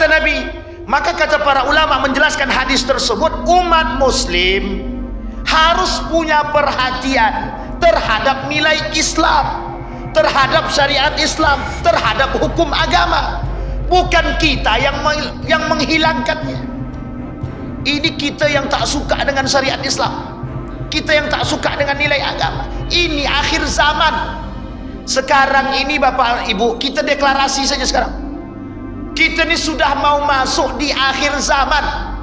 kata Nabi? Maka kata para ulama menjelaskan hadis tersebut, umat muslim harus punya perhatian terhadap nilai Islam, terhadap syariat Islam, terhadap hukum agama. Bukan kita yang menghilangkannya. Ini kita yang tak suka dengan syariat Islam, kita yang tak suka dengan nilai agama. Ini akhir zaman. Sekarang ini Bapak Ibu, kita deklarasi saja sekarang, kita ini sudah mau masuk di akhir zaman.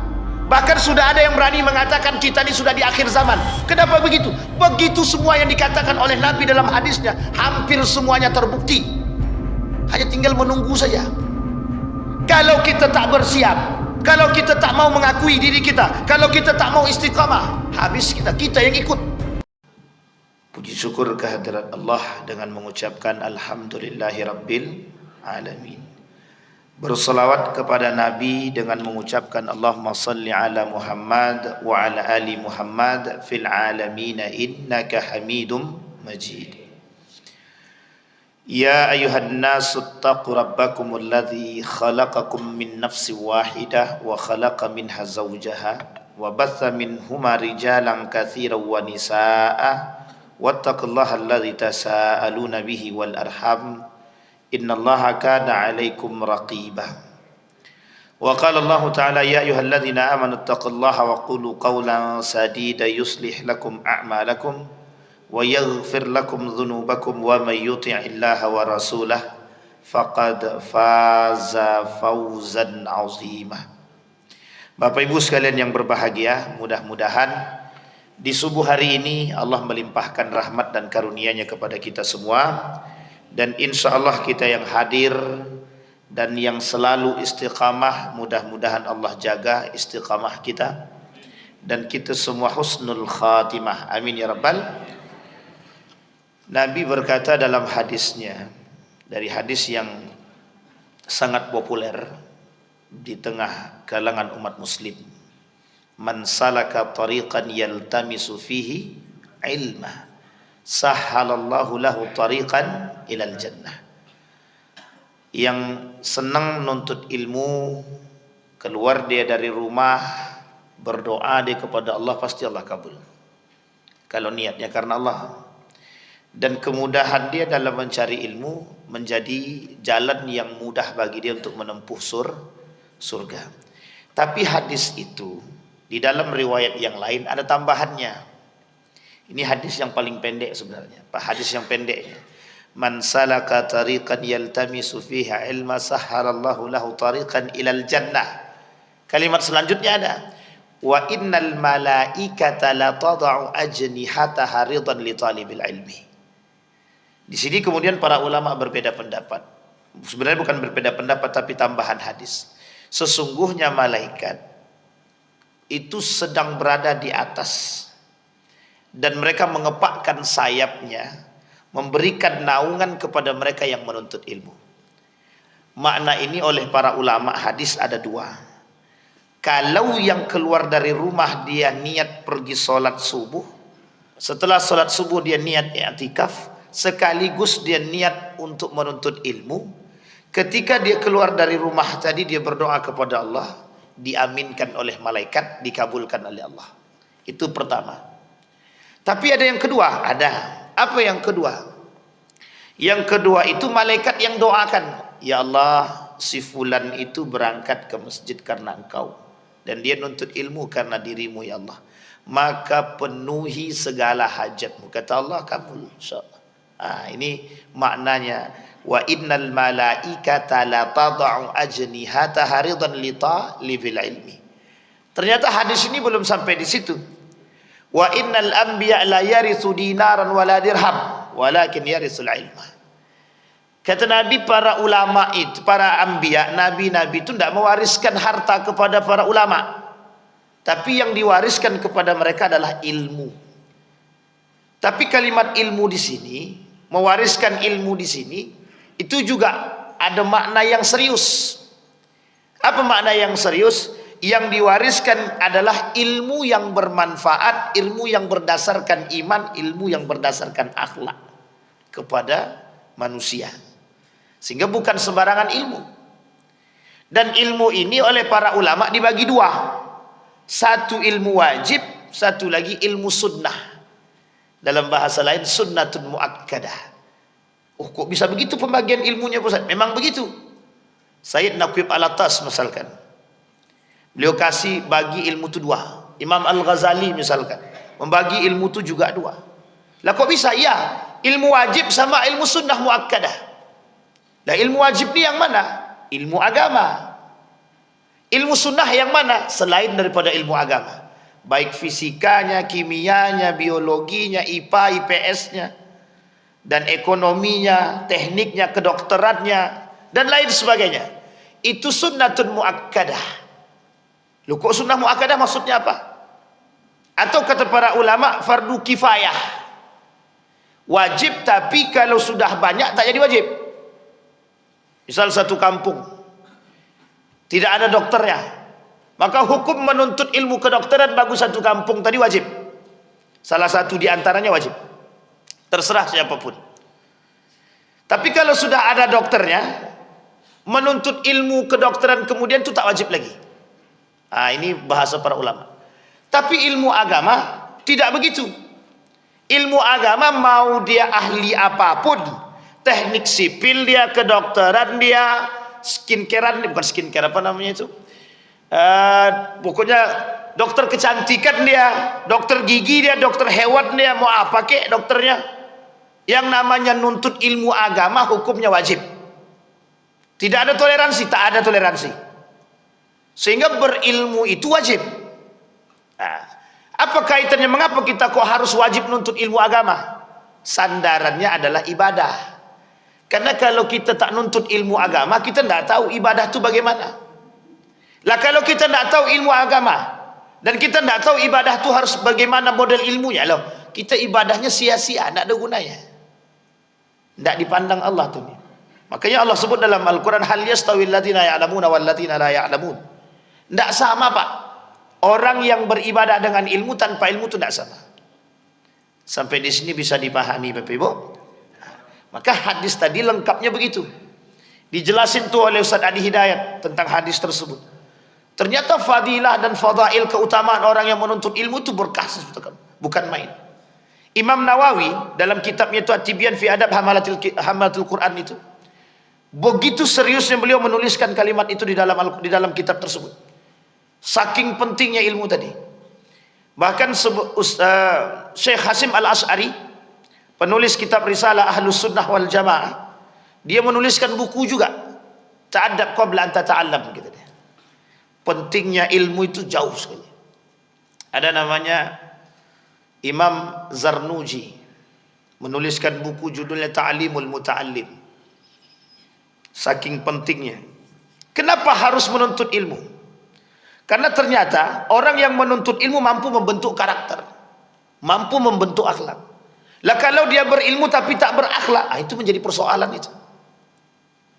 Bahkan sudah ada yang berani mengatakan kita ini sudah di akhir zaman. Kenapa begitu? Begitu semua yang dikatakan oleh Nabi dalam hadisnya, hampir semuanya terbukti. Hanya tinggal menunggu saja. Kalau kita tak bersiap, kalau kita tak mau mengakui diri kita, kalau kita tak mau istiqamah, habis kita yang ikut. Puji syukur kehadirat Allah dengan mengucapkan alhamdulillahi rabbil alamin. Berselawat kepada Nabi dengan mengucapkan Allahumma salli ala Muhammad wa ala ali Muhammad fil alamin innaka hamidum majid. Ya ayuhan nasu attaqu rabbakumul ladzi khalaqakum min nafsin wahidah wa khalaqa minha zawjaha wa batha minhuma rijalan katsiran wa nisaa'a wattaqullaha alladzi tasaaluna bihi wal arham innallaha kana 'alaikum raqiba. Wa qala Allah ta'ala ya ayyuhalladzina amanu taqullaha wa qulu qawlan sadida yuslih lakum a'malakum wa yaghfir lakum dhunubakum wa may yuti'illaha wa rasulahu faqad faza fawzan 'azima. Bapak Ibu sekalian yang berbahagia, mudah-mudahan di subuh hari ini Allah melimpahkan rahmat dan karunia-Nya kepada kita semua. Dan insya Allah kita yang hadir dan yang selalu istiqamah, mudah-mudahan Allah jaga istiqamah kita dan kita semua husnul khatimah, amin ya rabbal. Nabi berkata dalam hadisnya, dari hadis yang sangat populer di tengah kalangan umat muslim, man salaka tariqan yaltamisu fihi ilma sahhalallahu lahu tariqan ilal jannah. Yang senang nuntut ilmu, keluar dia dari rumah, berdoa dia kepada Allah, pasti Allah kabul kalau niatnya karena Allah. Dan kemudahan dia dalam mencari ilmu menjadi jalan yang mudah bagi dia untuk menempuh surga. Tapi hadis itu di dalam riwayat yang lain ada tambahannya. Ini hadis yang paling pendek sebenarnya, hadis yang pendeknya. Man salaka tariqan yaltamisu fiha ilma sahhalallahu lahu tariqan ilal jannah. Kalimat selanjutnya ada wa innal malaikata la tad'u ajnihataha ridan li talibil ilmi. Di sini kemudian para ulama berbeda pendapat. Sebenarnya bukan berbeda pendapat tapi tambahan hadis. Sesungguhnya malaikat itu sedang berada di atas dan mereka mengepakkan sayapnya, memberikan naungan kepada mereka yang menuntut ilmu. Makna ini oleh para ulama hadis ada dua. Kalau yang keluar dari rumah dia niat pergi sholat subuh, setelah sholat subuh dia niat i'tikaf, sekaligus dia niat untuk menuntut ilmu. Ketika dia keluar dari rumah tadi dia berdoa kepada Allah, diaminkan oleh malaikat, dikabulkan oleh Allah. Itu pertama. Tapi ada yang kedua, ada. Apa yang kedua? Yang kedua itu malaikat yang doakan, ya Allah, si fulan itu berangkat ke masjid karena Engkau dan dia nuntut ilmu karena dirimu ya Allah, maka penuhi segala hajatmu. Kata Allah, kabul insyaallah. Ini maknanya wa innal malaikata la tad'u ajnihataha ridan li talibil ilmi. Ternyata hadis ini belum sampai di situ. Wa innal anbiya la yarithu dinaran wala dirham walakin yarithul ilma. Kata Nabi, para ulama itu, para anbiya, nabi-nabi itu tidak mewariskan harta kepada para ulama, tapi yang diwariskan kepada mereka adalah ilmu. Tapi kalimat ilmu di sini, mewariskan ilmu di sini, itu juga ada makna yang serius. Apa makna yang serius? Yang diwariskan adalah ilmu yang bermanfaat, ilmu yang berdasarkan iman, ilmu yang berdasarkan akhlak kepada manusia. Sehingga bukan sembarangan ilmu. Dan ilmu ini oleh para ulama dibagi dua. Satu ilmu wajib, satu lagi ilmu sunnah. Dalam bahasa lain sunnatun muakkadah. Oh, kok bisa begitu pembagian ilmunya Ustaz? Memang begitu. Sayyid Naqib Al-Attas misalkan, beliau kasih bagi ilmu itu dua. Imam Al-Ghazali misalkan membagi ilmu itu juga dua. Lah kok bisa? Ya, ilmu wajib sama ilmu sunnah muakkadah. Lah ilmu wajib ni yang mana? Ilmu agama. Ilmu sunnah yang mana? Selain daripada ilmu agama, baik fisikanya, kimianya, biologinya, IPA, IPS-nya, dan ekonominya, tekniknya, kedokterannya, dan lain sebagainya. Itu sunnatun muakkadah. Loh, kok sunnah muakkadah maksudnya apa? Atau kata para ulama, fardu kifayah. Wajib, tapi kalau sudah banyak tak jadi wajib. Misal satu kampung tidak ada dokternya, maka hukum menuntut ilmu kedokteran bagi satu kampung tadi wajib. Salah satu di antaranya wajib, terserah siapapun. Tapi kalau sudah ada dokternya, menuntut ilmu kedokteran kemudian itu tak wajib lagi. Nah, ini bahasa para ulama. Tapi ilmu agama tidak begitu. Ilmu agama mau dia ahli apapun, teknik sipil dia, kedokteran dia, skincarean, bukan skincare, apa namanya itu, pokoknya dokter kecantikan dia, dokter gigi dia, dokter hewan dia, mau apa kek dokternya, yang namanya nuntut ilmu agama hukumnya wajib. Tidak ada toleransi, tak ada toleransi, sehingga berilmu itu wajib. Nah, apa kaitannya, mengapa kita kok harus wajib nuntut ilmu agama? Sandarannya adalah ibadah. Karena kalau kita tak nuntut ilmu agama, kita tidak tahu ibadah itu bagaimana. Lah kalau kita tidak tahu ilmu agama, dan kita tidak tahu ibadah itu harus bagaimana model ilmunya, loh, kita ibadahnya sia-sia, tidak ada gunanya, tidak dipandang Allah tuh. Makanya Allah sebut dalam Al-Quran, hal yastawil ladina ya'lamuna wal ladina la ya'lamun. Tidak sama Pak, orang yang beribadah dengan ilmu tanpa ilmu itu tidak sama. Sampai di sini bisa dipahami Bapak Ibu. Maka hadis tadi lengkapnya begitu. Dijelasin tuh oleh Ustaz Adi Hidayat tentang hadis tersebut. Ternyata fadilah dan fadail, keutamaan orang yang menuntut ilmu itu berkah, bukan main. Imam Nawawi dalam kitabnya itu At-Tibyan fi Adab Hamalatul Quran itu, begitu seriusnya beliau menuliskan kalimat itu di dalam kitab tersebut. Saking pentingnya ilmu tadi. Bahkan Syekh Hasim Al-Ash'ari, penulis kitab Risalah Ahlus Sunnah wal Jamaah, dia menuliskan buku juga, Ta'addab qabla an tata'allam, gitu dia. Pentingnya ilmu itu jauh sekali. Ada namanya Imam Zarnuji, menuliskan buku judulnya Ta'limul Muta'allim. Saking pentingnya. Kenapa harus menuntut ilmu? Karena ternyata orang yang menuntut ilmu mampu membentuk karakter, mampu membentuk akhlak. Lah kalau dia berilmu tapi tak berakhlak, itu menjadi persoalan itu.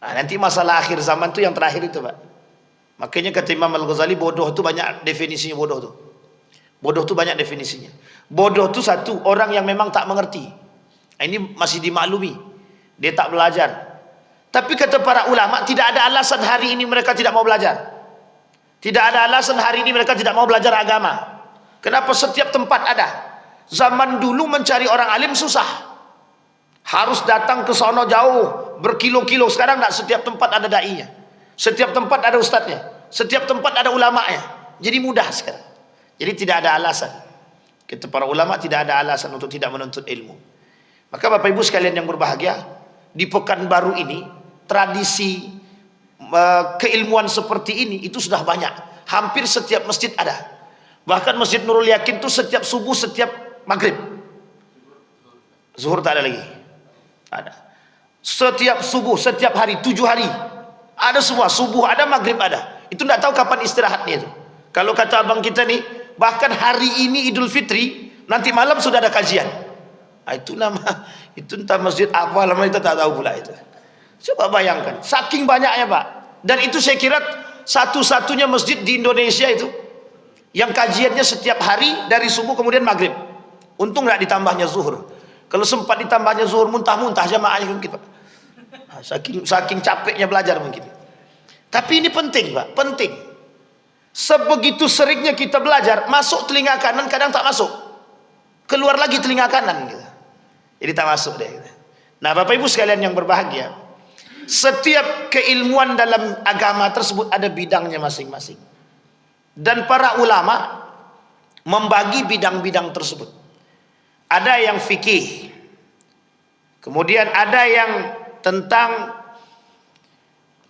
Nanti masalah akhir zaman itu yang terakhir itu Pak. Makanya kata Imam Al-Ghazali, bodoh itu banyak definisinya. Bodoh itu banyak definisinya. Bodoh itu satu, orang yang memang tak mengerti. Ini masih dimaklumi, dia tak belajar. Tapi kata para ulama, tidak ada alasan hari ini mereka tidak mau belajar. Tidak ada alasan hari ini mereka tidak mau belajar agama. Kenapa? Setiap tempat ada. Zaman dulu mencari orang alim susah, harus datang ke sono jauh berkilo-kilo. Sekarang tidak, setiap tempat ada dai-nya, setiap tempat ada ustadznya, setiap tempat ada ulamanya. Jadi mudah sekarang. Jadi tidak ada alasan. Kita para ulama tidak ada alasan untuk tidak menuntut ilmu. Maka Bapak Ibu sekalian yang berbahagia, di Pekanbaru ini tradisi keilmuan seperti ini itu sudah banyak. Hampir setiap masjid ada. Bahkan Masjid Nurul Yakin itu setiap subuh, setiap maghrib. Zuhur tak ada lagi. Ada. Setiap subuh, setiap hari, 7 hari. Ada semua, subuh ada, maghrib ada. Itu tidak tahu kapan istirahatnya itu. Kalau kata abang kita nih, bahkan hari ini Idul Fitri, nanti malam sudah ada kajian. Itu nama, itu entah masjid apa namanya, kita tak tahu pula itu. Coba bayangkan, saking banyaknya Pak. Dan itu saya kira satu-satunya masjid di Indonesia itu yang kajiannya setiap hari dari subuh kemudian maghrib. Untung nggak ditambahnya zuhur. Kalau sempat ditambahnya zuhur, muntah-muntah jamaahnya mungkin Pak. Saking capeknya belajar mungkin. Tapi ini penting Pak, penting. Sebegitu seringnya kita belajar, masuk telinga kanan kadang tak masuk, keluar lagi telinga kanan gitu. Jadi tak masuk deh gitu. Nah Bapak Ibu sekalian yang berbahagia, setiap keilmuan dalam agama tersebut ada bidangnya masing-masing, dan para ulama membagi bidang-bidang tersebut. Ada yang fikih, kemudian ada yang tentang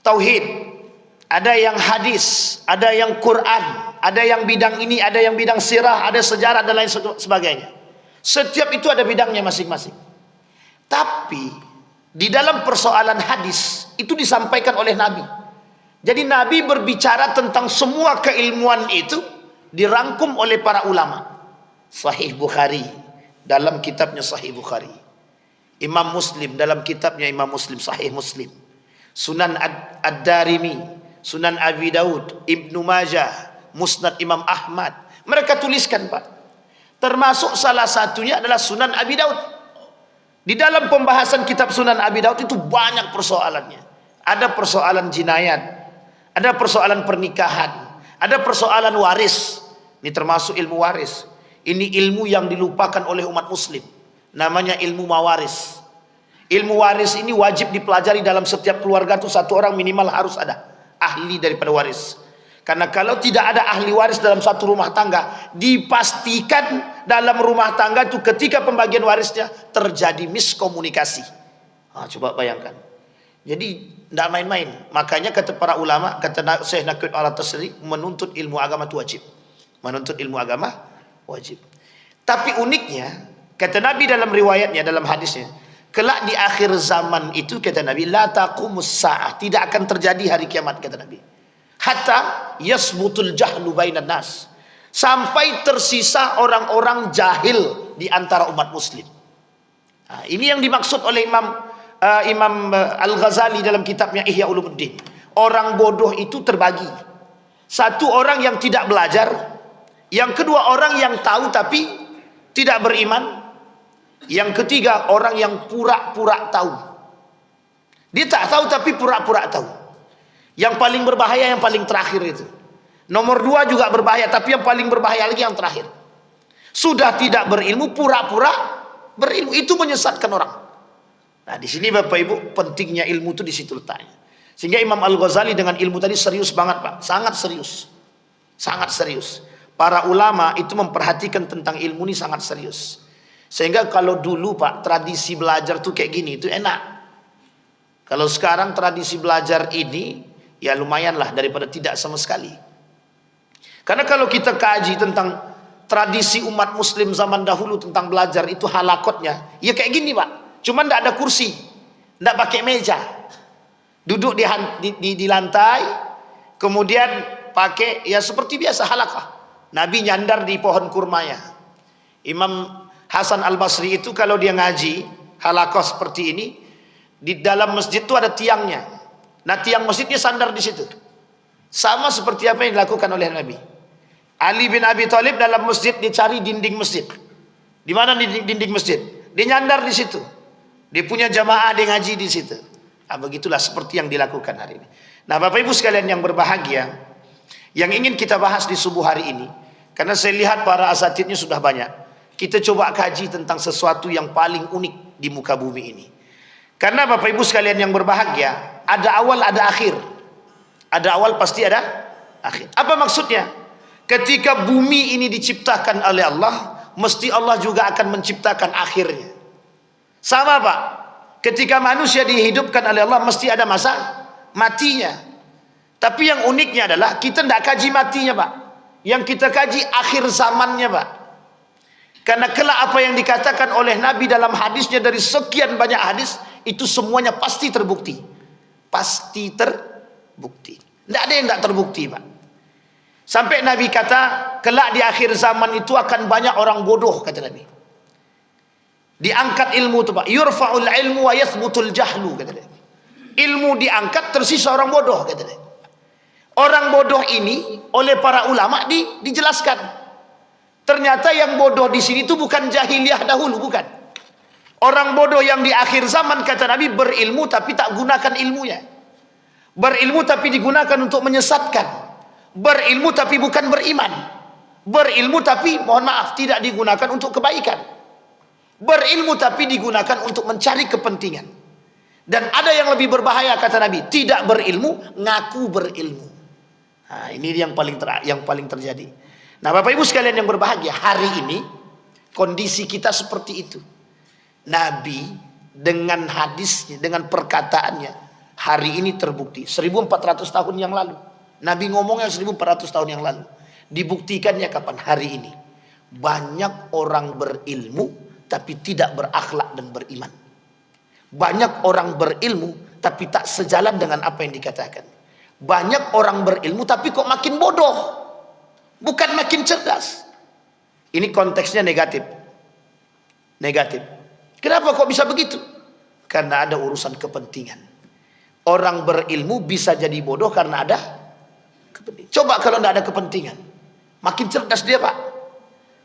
tauhid, ada yang hadis, ada yang Quran, ada yang bidang ini, ada yang bidang sirah, ada sejarah dan lain sebagainya. Setiap itu ada bidangnya masing-masing. Tapi di dalam persoalan hadis itu disampaikan oleh Nabi. Jadi Nabi berbicara tentang semua keilmuan itu dirangkum oleh para ulama. Sahih Bukhari dalam kitabnya Sahih Bukhari, Imam Muslim dalam kitabnya Imam Muslim Sahih Muslim, Sunan Ad-Darimi, Sunan Abi Daud, Ibnu Majah, Musnad Imam Ahmad. Mereka tuliskan Pak. Termasuk salah satunya adalah Sunan Abi Daud. Di dalam pembahasan kitab Sunan Abi Daud itu banyak persoalannya. Ada persoalan jinayat, ada persoalan pernikahan, ada persoalan waris. Ini termasuk ilmu waris. Ini ilmu yang dilupakan oleh umat muslim. Namanya ilmu mawaris. Ilmu waris ini wajib dipelajari dalam setiap keluarga, itu satu orang minimal harus ada ahli daripada waris. Karena kalau tidak ada ahli waris dalam satu rumah tangga, dipastikan dalam rumah tangga itu ketika pembagian warisnya terjadi miskomunikasi. Coba bayangkan. Jadi tidak main-main. Makanya kata para ulama, kata Syekh Naqib Al-Tasri, menuntut ilmu agama itu wajib. Menuntut ilmu agama wajib. Tapi uniknya, kata Nabi dalam riwayatnya, dalam hadisnya, kelak di akhir zaman itu kata Nabi, la taqumus sa'ah, tidak akan terjadi hari kiamat kata Nabi, hatta yasbutul jahlu bainan nas, sampai tersisa orang-orang jahil di antara umat muslim. Nah, ini yang dimaksud oleh Imam Al-Ghazali dalam kitabnya Ihya Ulumuddin. Orang bodoh itu terbagi. Satu orang yang tidak belajar, yang kedua orang yang tahu tapi tidak beriman, yang ketiga orang yang pura-pura tahu. Dia tak tahu tapi pura-pura tahu. Yang paling berbahaya yang paling terakhir itu. Nomor dua juga berbahaya, tapi yang paling berbahaya lagi yang terakhir. Sudah tidak berilmu, pura-pura berilmu, itu menyesatkan orang. Nah, di sini Bapak Ibu pentingnya ilmu itu di situ letaknya. Sehingga Imam Al-Ghazali dengan ilmu tadi serius banget Pak, sangat serius. Sangat serius. Para ulama itu memperhatikan tentang ilmu ini sangat serius. Sehingga kalau dulu Pak tradisi belajar tuh kayak gini, itu enak. Kalau sekarang tradisi belajar ini ya lumayanlah daripada tidak sama sekali. Karena kalau kita kaji tentang tradisi umat muslim zaman dahulu tentang belajar itu halakotnya, ya kayak gini Pak. Cuman tidak ada kursi, tidak pakai meja, duduk di lantai, kemudian pakai ya seperti biasa halakah. Nabi nyandar di pohon kurmanya. Imam Hasan Al-Basri itu kalau dia ngaji halakah seperti ini, di dalam masjid itu ada tiangnya. Nah tiang masjidnya sandar di situ. Sama seperti apa yang dilakukan oleh Nabi. Ali bin Abi Thalib dalam masjid dicari dinding masjid. Di mana dinding masjid? Dia nyandar di situ. Dia punya jamaah, dia ngaji di situ. Nah, begitulah seperti yang dilakukan hari ini. Nah, Bapak Ibu sekalian yang berbahagia, yang ingin kita bahas di subuh hari ini, karena saya lihat para asatidnya sudah banyak, kita coba kaji tentang sesuatu yang paling unik di muka bumi ini. Karena Bapak Ibu sekalian yang berbahagia, ada awal ada akhir. Ada awal pasti ada akhir. Apa maksudnya? Ketika bumi ini diciptakan oleh Allah, mesti Allah juga akan menciptakan akhirnya. Sama Pak, ketika manusia dihidupkan oleh Allah mesti ada masa matinya. Tapi yang uniknya adalah kita tidak kaji matinya Pak. Yang kita kaji akhir zamannya Pak. Karena kelak apa yang dikatakan oleh Nabi dalam hadisnya, dari sekian banyak hadis, itu semuanya pasti terbukti. Pasti terbukti. Tidak ada yang tidak terbukti Pak. Sampai Nabi kata, kelak di akhir zaman itu akan banyak orang bodoh, kata Nabi. Diangkat ilmu itu Pak. Yurfa'ul ilmu wa yathbutul jahlu, kata Nabi. Ilmu diangkat, tersisa orang bodoh, kata Nabi. Orang bodoh ini oleh para ulama dijelaskan. Ternyata yang bodoh di sini itu bukan jahiliyah dahulu, bukan. Orang bodoh yang di akhir zaman, kata Nabi, berilmu tapi tak gunakan ilmunya. Berilmu tapi digunakan untuk menyesatkan. Berilmu tapi bukan beriman. Berilmu tapi mohon maaf tidak digunakan untuk kebaikan. Berilmu tapi digunakan untuk mencari kepentingan. Dan ada yang lebih berbahaya kata Nabi, tidak berilmu ngaku berilmu. Nah, ini yang paling terjadi. Nah, Bapak Ibu sekalian yang berbahagia, hari ini kondisi kita seperti itu. Nabi dengan hadisnya, dengan perkataannya, hari ini terbukti. 1400 tahun yang lalu Nabi ngomongnya 1400 tahun yang lalu. Dibuktikannya kapan? Hari ini. Banyak orang berilmu tapi tidak berakhlak dan beriman. Banyak orang berilmu tapi tak sejalan dengan apa yang dikatakan. Banyak orang berilmu tapi kok makin bodoh, bukan makin cerdas. Ini konteksnya negatif. Negatif. Kenapa kok bisa begitu? Karena ada urusan kepentingan. Orang berilmu bisa jadi bodoh karena ada kepentingan. Coba kalau tidak ada kepentingan, makin cerdas dia, Pak.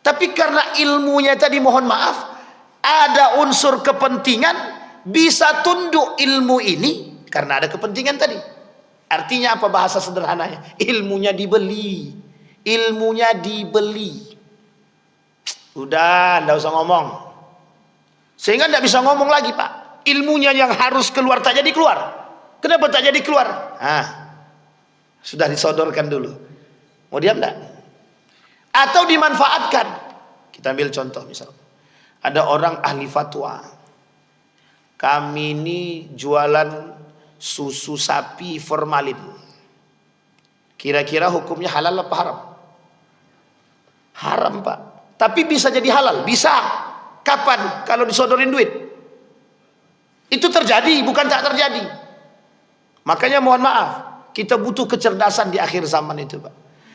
Tapi karena ilmunya tadi mohon maaf, ada unsur kepentingan, bisa tunduk ilmu ini karena ada kepentingan tadi. Artinya apa bahasa sederhananya? Ilmunya dibeli. Ilmunya dibeli. Udah, tidak usah ngomong. Sehingga tidak bisa ngomong lagi, Pak. Ilmunya yang harus keluar tak jadi keluar. Kenapa tak jadi keluar? Sudah disodorkan dulu. Mau diam enggak? Atau dimanfaatkan. Kita ambil contoh misal. Ada orang ahli fatwa. Kami ini jualan susu sapi formalin. Kira-kira hukumnya halal apa haram? Haram, Pak. Tapi bisa jadi halal. Bisa. Kapan? Kalau disodorin duit. Itu terjadi, bukan tak terjadi. Makanya mohon maaf, kita butuh kecerdasan di akhir zaman itu, Pak.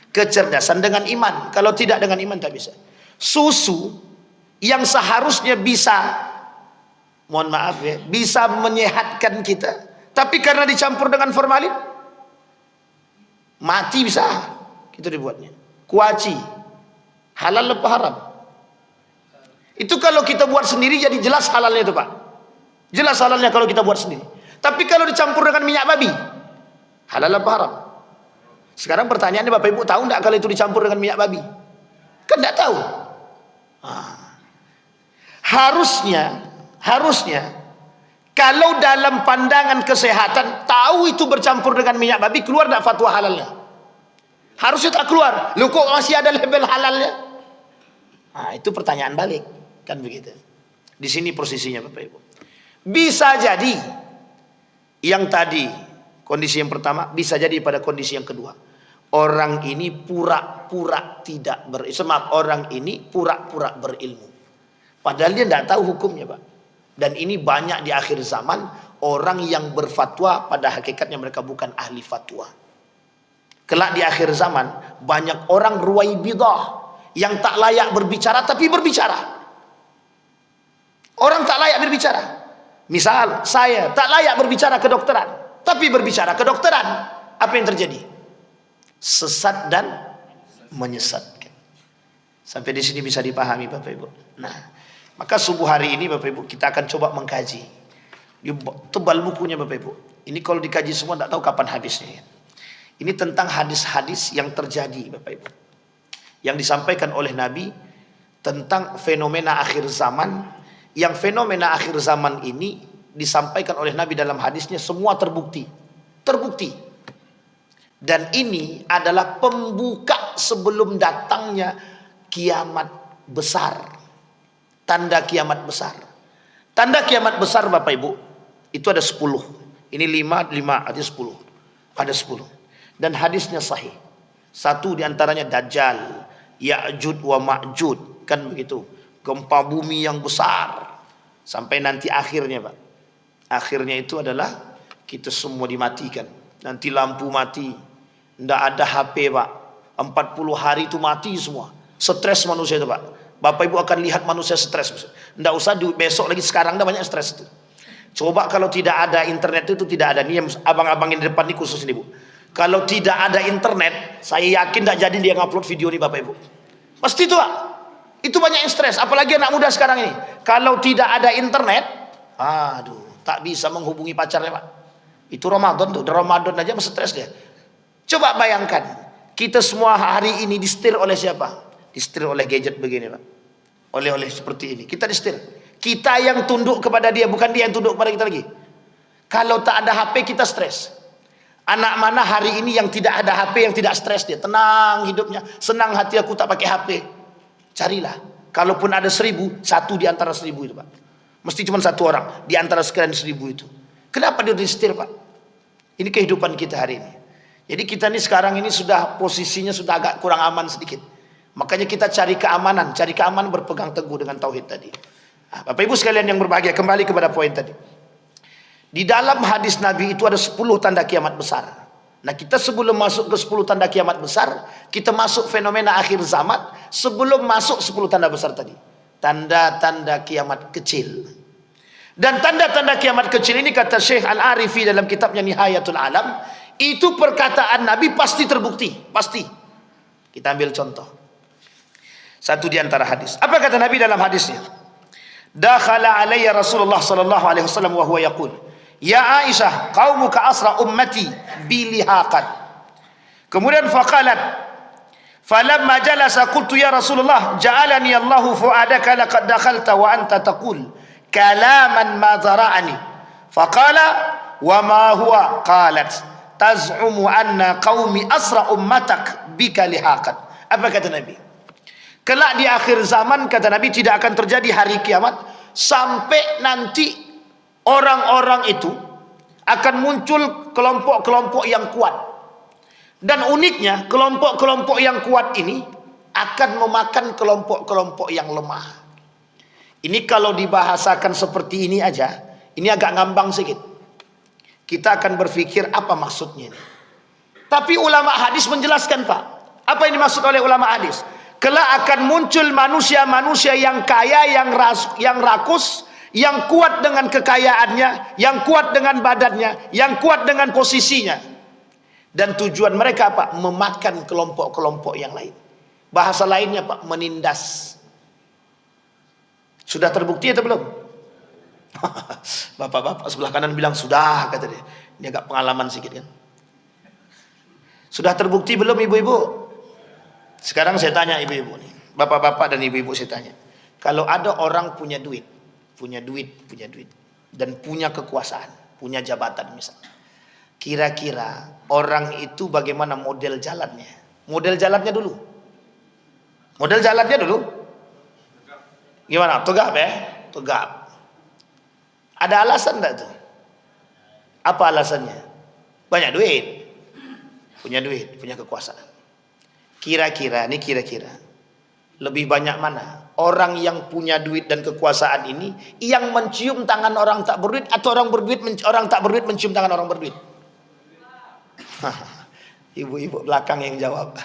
Kecerdasan dengan iman. Kalau tidak dengan iman tak bisa. Susu yang seharusnya bisa, mohon maaf ya, bisa menyehatkan kita, tapi karena dicampur dengan formalin, mati bisa. Itu dibuatnya. Kuaci, halal apa haram? Itu kalau kita buat sendiri jadi jelas halalnya itu, Pak. Jelas halalnya kalau kita buat sendiri. Tapi kalau dicampur dengan minyak babi, halal apa haram? Sekarang pertanyaannya, Bapak Ibu tahu enggak kalau itu dicampur dengan minyak babi? Kan enggak tahu. Harusnya kalau dalam pandangan kesehatan tahu itu bercampur dengan minyak babi, keluar enggak fatwa halalnya? Harusnya tak keluar. Loh kok masih ada label halalnya? Itu pertanyaan balik. Kan begitu. Di sini posisinya Bapak Ibu. Bisa jadi yang tadi kondisi yang pertama, bisa jadi pada kondisi yang kedua. Orang ini pura-pura tidak berilmu. Orang ini pura-pura berilmu. Padahal dia tidak tahu hukumnya, Pak. Dan ini banyak di akhir zaman orang yang berfatwa pada hakikatnya mereka bukan ahli fatwa. Kelak di akhir zaman banyak orang ruwaibidah yang tak layak berbicara tapi berbicara. Orang tak layak berbicara. Misal saya tak layak berbicara kedokteran, tapi berbicara kedokteran. Apa yang terjadi? Sesat dan menyesatkan. Sampai di sini bisa dipahami Bapak Ibu. Nah, maka subuh hari ini Bapak Ibu kita akan coba mengkaji. Tebal bukunya Bapak Ibu. Ini kalau dikaji semua tidak tahu kapan habisnya. Ini tentang hadis-hadis yang terjadi Bapak Ibu, yang disampaikan oleh Nabi tentang fenomena akhir zaman. Yang fenomena akhir zaman ini disampaikan oleh Nabi dalam hadisnya semua terbukti. Dan ini adalah pembuka sebelum datangnya kiamat besar. Tanda kiamat besar. Tanda kiamat besar Bapak Ibu itu ada 10. Ini 5 ada 10. Ada 10. Dan hadisnya sahih. Satu diantaranya Dajjal, Ya'jud wa Ma'jud, kan begitu. Gempa bumi yang besar sampai nanti akhirnya, Pak. Akhirnya itu adalah kita semua dimatikan. Nanti lampu mati, ndak ada HP, Pak. 40 hari itu mati semua. Stres manusia itu, Pak. Bapak Ibu akan lihat manusia stres. Ndak usah besok lagi, sekarang dah banyak stres itu. Coba kalau tidak ada internet itu tidak ada. Nih abang-abang yang di depan ini khusus ini, Bu. Kalau tidak ada internet, saya yakin ndak jadi dia ngupload video ini, Bapak Ibu. Pasti itu, Pak. Itu banyak yang stres, apalagi anak muda sekarang ini. Kalau tidak ada internet, aduh, tak bisa menghubungi pacarnya, Pak. Itu Ramadan tuh, Ramadan aja masih stres dia. Coba bayangkan, kita semua hari ini disetir oleh siapa? Disetir oleh gadget begini Pak. Oleh seperti ini. Kita disetir. Kita yang tunduk kepada dia, bukan dia yang tunduk kepada kita lagi. Kalau tak ada HP kita stres. Anak mana hari ini yang tidak ada HP, yang tidak stres dia? Tenang hidupnya. Senang hati aku tak pakai HP. Carilah. Kalaupun ada 1000, satu di antara 1000 itu Pak. Mesti cuma satu orang di antara sekian 1000 itu. Kenapa dia disetir Pak? Ini kehidupan kita hari ini. Jadi kita ini sekarang ini sudah posisinya sudah agak kurang aman sedikit. Makanya kita cari keamanan berpegang teguh dengan tauhid tadi. Nah, Bapak Ibu sekalian yang berbahagia, kembali kepada poin tadi. Di dalam hadis Nabi itu ada 10 tanda kiamat besar. Nah, kita sebelum masuk ke 10 tanda kiamat besar, kita masuk fenomena akhir zaman sebelum masuk 10 tanda besar tadi. Tanda-tanda kiamat kecil. Dan tanda-tanda kiamat kecil ini kata Syekh Al-Arifi dalam kitabnya Nihayatul Alam, itu perkataan Nabi pasti terbukti, pasti. Kita ambil contoh. Satu di antara hadis. Apa kata Nabi dalam hadisnya? Dakhala alayya Rasulullah sallallahu alaihi wasallam wa huwa yaqul, "Ya Aisyah, qaumuka asra ummati bilihaqan." Kemudian faqalat, "Falamma jalasa qultu ya Rasulullah, ja'alani Allahu fu'adaka laqad dakhalta wa anta taqul kalaman ma zara'ani." Faqala, "Wa ma huwa?" Qalat, "Taz'umu anna qaumi asra ummatak bika lihaqan." Apa kata Nabi? Kelak di akhir zaman kata Nabi tidak akan terjadi hari kiamat sampai nanti orang-orang itu akan muncul kelompok-kelompok yang kuat. Dan uniknya kelompok-kelompok yang kuat ini akan memakan kelompok-kelompok yang lemah. Ini kalau dibahasakan seperti ini aja, ini agak ngambang sedikit. Kita akan berpikir apa maksudnya ini. Tapi ulama hadis menjelaskan Pak. Apa yang dimaksud oleh ulama hadis? Kelak akan muncul manusia-manusia yang kaya, yang rakus, yang kuat dengan kekayaannya, yang kuat dengan badannya, yang kuat dengan posisinya. Dan tujuan mereka apa? Memakan kelompok-kelompok yang lain. Bahasa lainnya Pak, menindas. Sudah terbukti atau belum? Bapak-bapak sebelah kanan bilang sudah, kata dia. Ini agak pengalaman sedikit kan. Sudah terbukti belum ibu-ibu? Sekarang saya tanya ibu-ibu nih, bapak-bapak dan ibu-ibu saya tanya. Kalau ada orang punya duit, dan punya kekuasaan, punya jabatan misalnya. Kira-kira orang itu bagaimana model jalannya? Model jalannya dulu. Model jalannya dulu. Gimana? Tegap ya? Tegap. Ada alasan enggak tuh? Apa alasannya? Banyak duit. Punya duit, punya kekuasaan. Kira-kira lebih banyak mana? Orang yang punya duit dan kekuasaan ini yang mencium tangan orang tak berduit, atau orang tak berduit mencium tangan orang berduit? Ibu-ibu belakang yang jawab.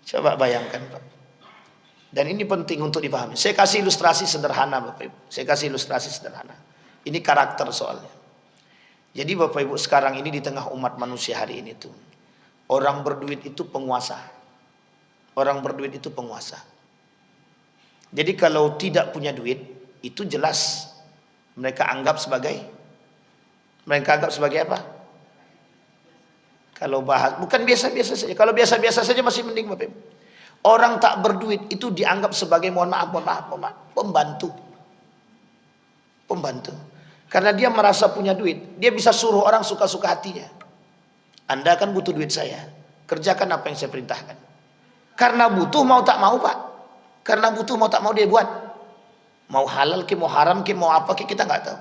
Coba bayangkan Pak. Dan ini penting untuk dipahami. Saya kasih ilustrasi sederhana Bapak Ibu. Saya kasih ilustrasi sederhana. Ini karakter soalnya. Jadi Bapak Ibu sekarang ini di tengah umat manusia hari ini tuh, orang berduit itu penguasa. Orang berduit itu penguasa. Jadi kalau tidak punya duit, itu jelas mereka anggap sebagai apa? Kalau bukan biasa-biasa saja. Kalau biasa-biasa saja masih mending Bapak Ibu. Orang tak berduit itu dianggap sebagai mohon maaf, pembantu. Karena dia merasa punya duit, dia bisa suruh orang suka-suka hatinya. Anda kan butuh duit saya, kerjakan apa yang saya perintahkan. Karena butuh mau tak mau Pak. Karena butuh mau tak mau dia buat. Mau halal ke, mau haram ke, mau apa ke, kita nggak tahu.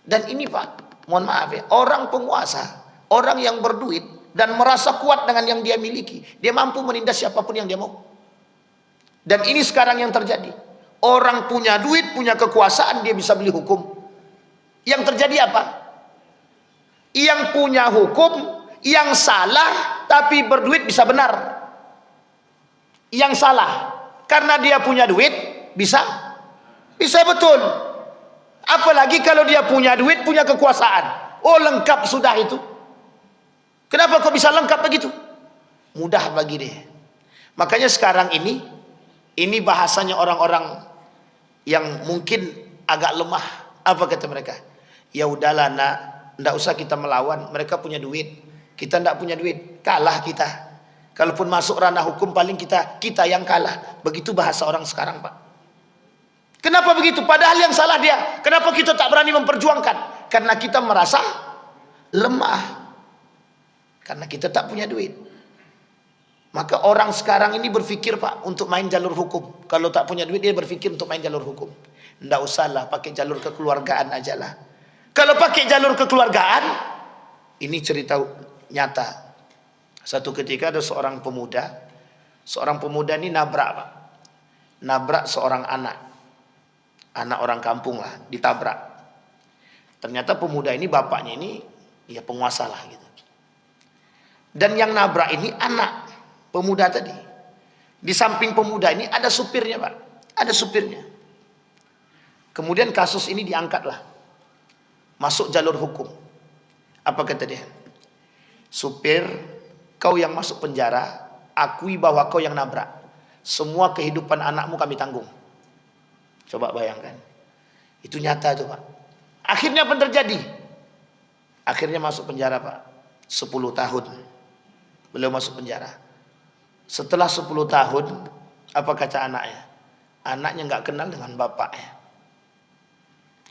Dan ini Pak, mohon maaf ya, orang penguasa, orang yang berduit dan merasa kuat dengan yang dia miliki, dia mampu menindas siapapun yang dia mau. Dan ini sekarang yang terjadi. Orang punya duit, punya kekuasaan, dia bisa beli hukum. Yang terjadi apa? Yang punya hukum, yang salah tapi berduit bisa benar. Yang salah karena dia punya duit bisa betul. Apalagi kalau dia punya duit, punya kekuasaan. Oh, lengkap sudah itu. Kenapa kok bisa lengkap begitu? Mudah bagi dia. Makanya sekarang ini bahasanya orang-orang yang mungkin agak lemah. Apa kata mereka? Ya udahlah nak, Tidak usah kita melawan, mereka punya duit, kita tidak punya duit, kalah kita. Kalaupun masuk ranah hukum paling kita yang kalah. Begitu bahasa orang sekarang, Pak. Kenapa begitu? Padahal yang salah dia. Kenapa kita tak berani memperjuangkan? Karena kita merasa lemah. Karena kita tak punya duit. Maka orang sekarang ini berpikir, Pak, untuk main jalur hukum. Kalau tak punya duit dia berpikir untuk main jalur hukum. Tidak usahlah, pakai jalur kekeluargaan aja lah. Kalau pakai jalur kekeluargaan, ini cerita nyata. Satu ketika ada seorang pemuda ini nabrak, Pak. Nabrak seorang anak orang kampung lah, ditabrak. Ternyata pemuda ini, bapaknya ini ya penguasa lah gitu. Dan yang nabrak ini anak pemuda tadi. Di samping pemuda ini ada supirnya, Pak. Ada supirnya. Kemudian kasus ini diangkatlah, masuk jalur hukum. Apa kata dia? Supir, kau yang masuk penjara, akui bahwa kau yang nabrak. Semua kehidupan anakmu kami tanggung. Coba bayangkan. Itu nyata itu, Pak. Akhirnya apa terjadi? Akhirnya masuk penjara, Pak. 10 tahun. Beliau masuk penjara. Setelah 10 tahun, apa kata anaknya? Anaknya nggak kenal dengan bapaknya.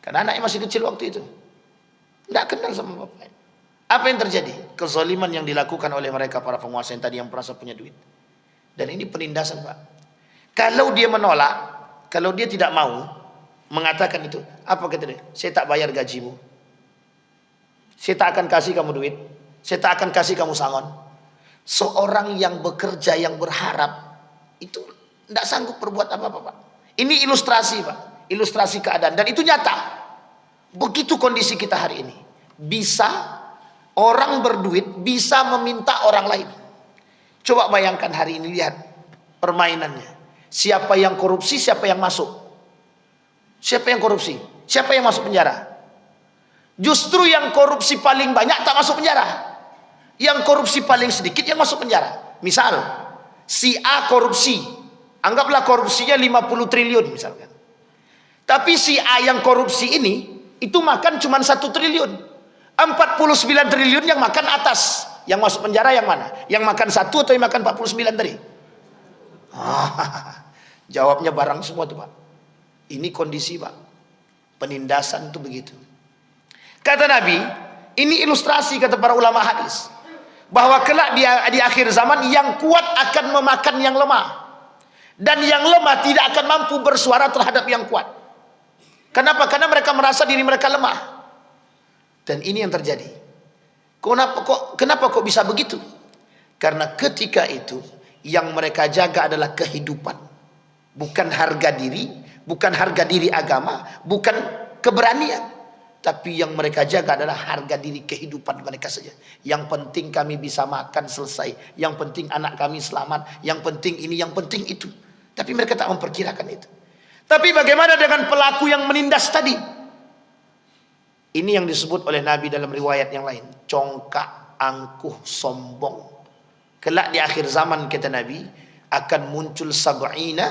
Karena anaknya masih kecil waktu itu. Nggak kenal sama bapaknya. Apa yang terjadi? Kezaliman yang dilakukan oleh mereka para penguasa yang tadi yang merasa punya duit. Dan ini penindasan, Pak. Kalau dia menolak, kalau dia tidak mau mengatakan itu, apa kata dia? Saya tak bayar gajimu. Saya tak akan kasih kamu duit. Saya tak akan kasih kamu sangon. Seorang yang bekerja, yang berharap, itu tidak sanggup berbuat apa-apa, Pak. Ini ilustrasi, Pak. Ilustrasi keadaan. Dan itu nyata. Begitu kondisi kita hari ini. Bisa orang berduit, bisa meminta orang lain. Coba bayangkan hari ini, lihat permainannya. Siapa yang korupsi, siapa yang masuk. Siapa yang korupsi? Siapa yang masuk penjara? Justru yang korupsi paling banyak tak masuk penjara. Yang korupsi paling sedikit yang masuk penjara. Misal, si A korupsi. Anggaplah korupsinya 50 triliun misalkan. Tapi si A yang korupsi ini, itu makan cuma 1 triliun. 49 triliun yang makan atas. Yang masuk penjara yang mana? Yang makan 1 atau yang makan 49 tadi? Jawabnya barang semua tuh, Pak. Ini kondisi, Pak. Penindasan itu begitu. Kata Nabi, ini ilustrasi kata para ulama hadis, bahwa kelak di akhir zaman yang kuat akan memakan yang lemah. Dan yang lemah tidak akan mampu bersuara terhadap yang kuat. Kenapa? Karena mereka merasa diri mereka lemah. Dan ini yang terjadi. Kenapa kok bisa begitu? Karena ketika itu yang mereka jaga adalah kehidupan. Bukan harga diri, bukan harga diri agama, bukan keberanian. Tapi yang mereka jaga adalah harga diri kehidupan mereka saja. Yang penting kami bisa makan selesai. Yang penting anak kami selamat. Yang penting ini, yang penting itu. Tapi mereka tak memperkirakan itu. Tapi bagaimana dengan pelaku yang menindas tadi? Ini yang disebut oleh Nabi dalam riwayat yang lain. Congkak, angkuh, sombong. Kelak di akhir zaman kata Nabi, akan muncul sab'ina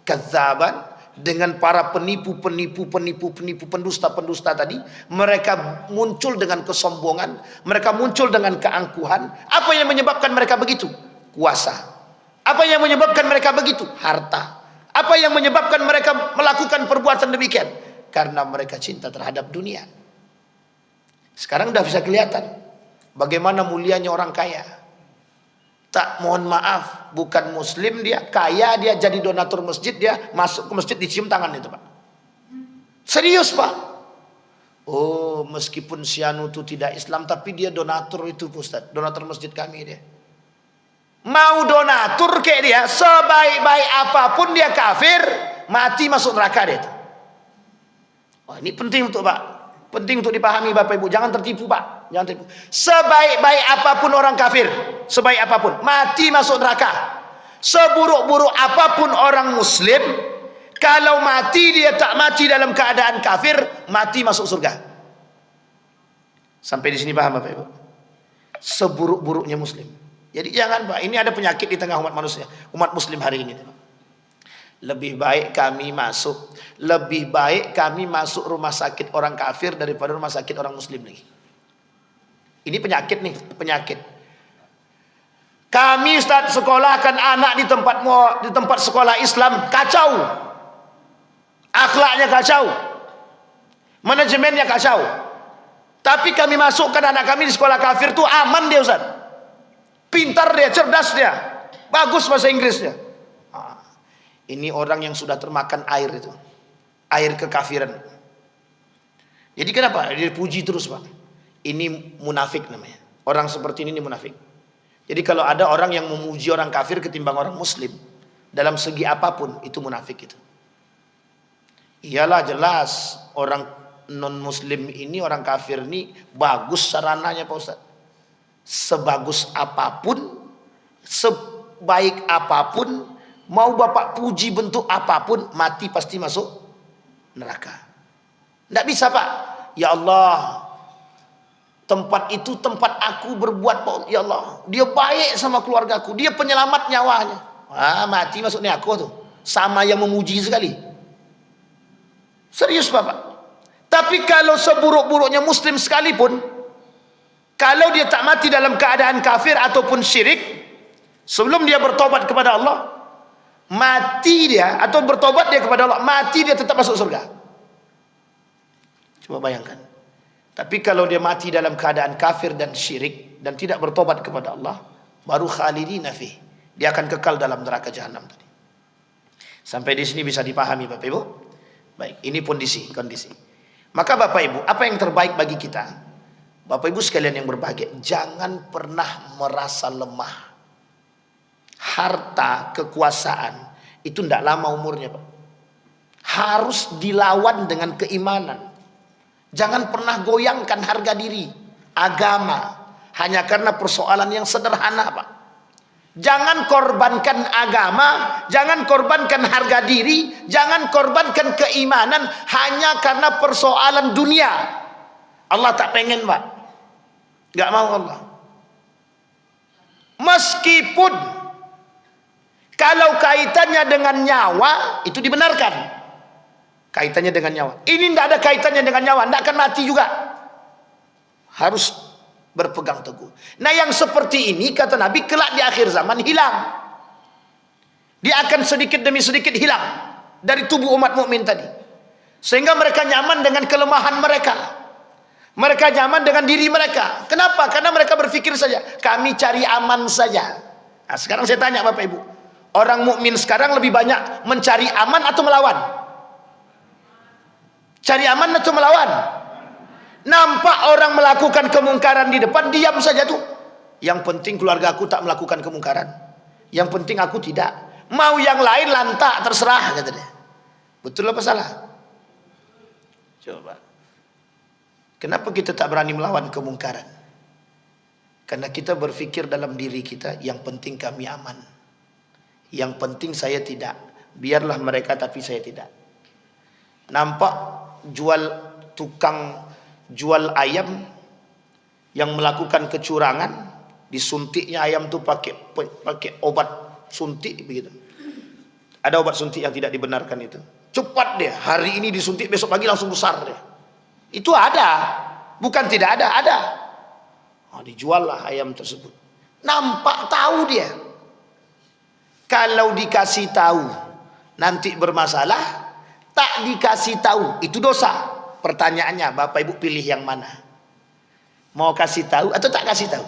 kadzaban, dengan para penipu, pendusta tadi. Mereka muncul dengan kesombongan, mereka muncul dengan keangkuhan. Apa yang menyebabkan mereka begitu? Kuasa. Apa yang menyebabkan mereka begitu? Harta. Apa yang menyebabkan mereka melakukan perbuatan demikian? Karena mereka cinta terhadap dunia. Sekarang sudah bisa kelihatan bagaimana mulianya orang kaya. Tak, mohon maaf, bukan muslim dia, kaya dia, jadi donatur masjid, dia masuk ke masjid dicium tangan itu, Pak. Serius, Pak. Oh, meskipun si anu itu tidak Islam, tapi dia donatur itu, Ustaz. Donatur masjid kami dia. Mau donatur kayak dia, sebaik-baik apapun dia kafir, mati masuk neraka dia. Wah, ini penting untuk Pak. Penting untuk dipahami Bapak Ibu. Jangan tertipu, Pak. Jangan tertipu. Sebaik-baik apapun orang kafir, sebaik apapun, mati masuk neraka. Seburuk-buruk apapun orang muslim, kalau mati dia tak mati dalam keadaan kafir, mati masuk surga. Sampai di sini paham Bapak Ibu? Seburuk-buruknya muslim. Jadi jangan, Pak, ini ada penyakit di tengah umat manusia, umat muslim hari ini. Lebih baik kami masuk rumah sakit orang kafir daripada rumah sakit orang muslim lagi. Ini penyakit nih, penyakit. Kami Ustaz sekolahkan anak di tempat sekolah Islam, kacau. Akhlaknya kacau. Manajemennya kacau. Tapi kami masukkan anak kami di sekolah kafir tuh aman dia Ustaz. Pintar dia, cerdas dia. Bagus bahasa Inggrisnya. Ini orang yang sudah termakan air itu. Air kekafiran. Jadi kenapa? Dia puji terus Pak. Ini munafik namanya. Orang seperti ini munafik. Jadi kalau ada orang yang memuji orang kafir ketimbang orang muslim, dalam segi apapun, itu munafik itu. Iyalah jelas, orang non muslim ini, orang kafir ini, bagus sarananya Pak Ustaz. Sebagus apapun, sebaik apapun, mau Bapak puji bentuk apapun, mati pasti masuk neraka. Tidak bisa Pak. Ya Allah, tempat itu tempat aku berbuat, ya Allah, dia baik sama keluargaku, dia penyelamat nyawanya. Mati masuk neraka tuh. Sama yang memuji sekali. Serius Bapak. Tapi kalau seburuk-buruknya muslim sekalipun, kalau dia tak mati dalam keadaan kafir ataupun syirik, sebelum dia bertobat kepada Allah, mati dia atau bertobat dia kepada Allah, mati dia tetap masuk surga. Coba bayangkan. Tapi kalau dia mati dalam keadaan kafir dan syirik dan tidak bertobat kepada Allah, baru khalidina fi. Dia akan kekal dalam neraka jahanam tadi. Sampai di sini bisa dipahami Bapak Ibu? Baik, ini kondisi. Maka Bapak Ibu, apa yang terbaik bagi kita? Bapak Ibu sekalian yang berbahagia, jangan pernah merasa lemah. Harta, kekuasaan itu tidak lama umurnya Pak. Harus dilawan dengan keimanan. Jangan pernah goyangkan harga diri, agama, hanya karena persoalan yang sederhana Pak. Jangan korbankan agama, jangan korbankan harga diri, jangan korbankan keimanan hanya karena persoalan dunia. Allah tak pengen Pak. Gak mau Allah. Meskipun kalau kaitannya dengan nyawa, itu dibenarkan. Kaitannya dengan nyawa. Ini tidak ada kaitannya dengan nyawa, tidak akan mati juga. Harus berpegang teguh. Nah yang seperti ini kata Nabi kelak di akhir zaman hilang. Dia akan sedikit demi sedikit hilang dari tubuh umat mukmin tadi. Sehingga mereka nyaman dengan kelemahan mereka. Mereka nyaman dengan diri mereka. Kenapa? Karena mereka berpikir saja, kami cari aman saja. Nah, sekarang saya tanya Bapak Ibu, orang mukmin sekarang lebih banyak mencari aman atau melawan? Cari aman atau melawan? Nampak orang melakukan kemungkaran di depan, diam saja tuh. Yang penting keluarga aku tak melakukan kemungkaran. Yang penting aku tidak. Mau yang lain lantak, terserah kata dia. Betul apa salah? Coba. Kenapa kita tak berani melawan kemungkaran? Karena kita berpikir dalam diri kita, yang penting kami aman. Yang penting saya tidak. Biarlah mereka tapi saya tidak. Nampak tukang jual ayam yang melakukan kecurangan, disuntiknya ayam tuh pakai obat suntik begitu. Ada obat suntik yang tidak dibenarkan itu. Cepat dia, hari ini disuntik, besok pagi langsung besar dia. Itu ada, bukan tidak ada, ada. Dijual lah ayam tersebut. Nampak tahu dia. Kalau dikasih tahu nanti bermasalah, tak dikasih tahu itu dosa. Pertanyaannya, Bapak Ibu pilih yang mana? Mau kasih tahu atau tak kasih tahu?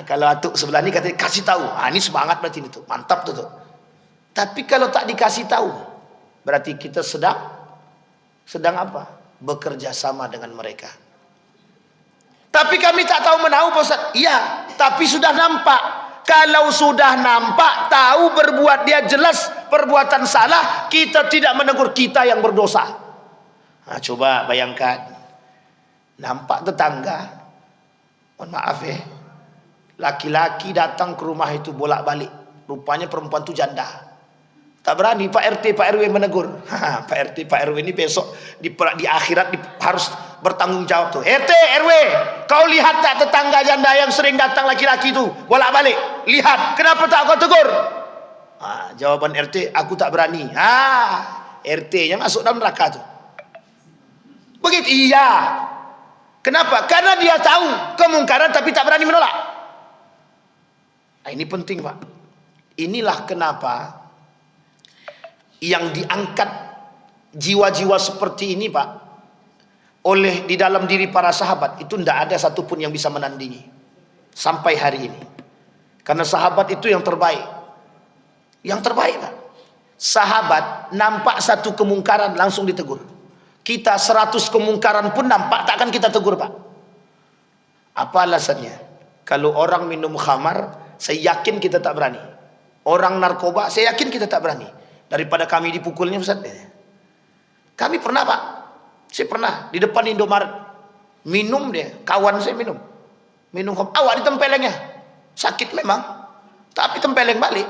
Kalau atuk sebelah ini katanya kasih tahu, ini semangat berarti itu, mantap tuh. Tapi kalau tak dikasih tahu, berarti kita sedang apa? Bekerja sama dengan mereka. Tapi kami tak tahu menahu Pak Ustaz. Iya, tapi sudah nampak. Kalau sudah nampak, tahu berbuat dia jelas perbuatan salah, kita tidak menegur, kita yang berdosa. Coba bayangkan, nampak tetangga, mohon maaf ya, laki-laki datang ke rumah itu bolak-balik, rupanya perempuan itu janda. Tak berani Pak RT, Pak RW menegur. Pak RT, Pak RW ini besok di akhirat harus bertanggung jawab tuh. RT, RW, kau lihat tak tetangga janda yang sering datang laki-laki itu bolak-balik? Lihat, kenapa tak kau tegur? Jawaban RT, aku tak berani. RT-nya masuk dalam neraka tuh. Begitu, iya. Kenapa? Karena dia tahu kemungkaran tapi tak berani menolak. Nah, ini penting, Pak. Inilah kenapa yang diangkat jiwa-jiwa seperti ini, Pak, oleh di dalam diri para sahabat, itu tidak ada satupun yang bisa menandingi sampai hari ini. Karena sahabat itu yang terbaik. Yang terbaik, Pak. Sahabat nampak satu kemungkaran langsung ditegur. Kita 100 kemungkaran pun nampak takkan kita tegur, Pak. Apa alasannya? Kalau orang minum khamar, saya yakin kita tak berani. Orang narkoba, saya yakin kita tak berani. Daripada kami dipukulnya, Ustaz. Kami pernah, Pak. Saya pernah di depan Indomaret minum dia, kawan saya minum khamar. Awak ditempelengnya, sakit memang, tapi tempeleng balik.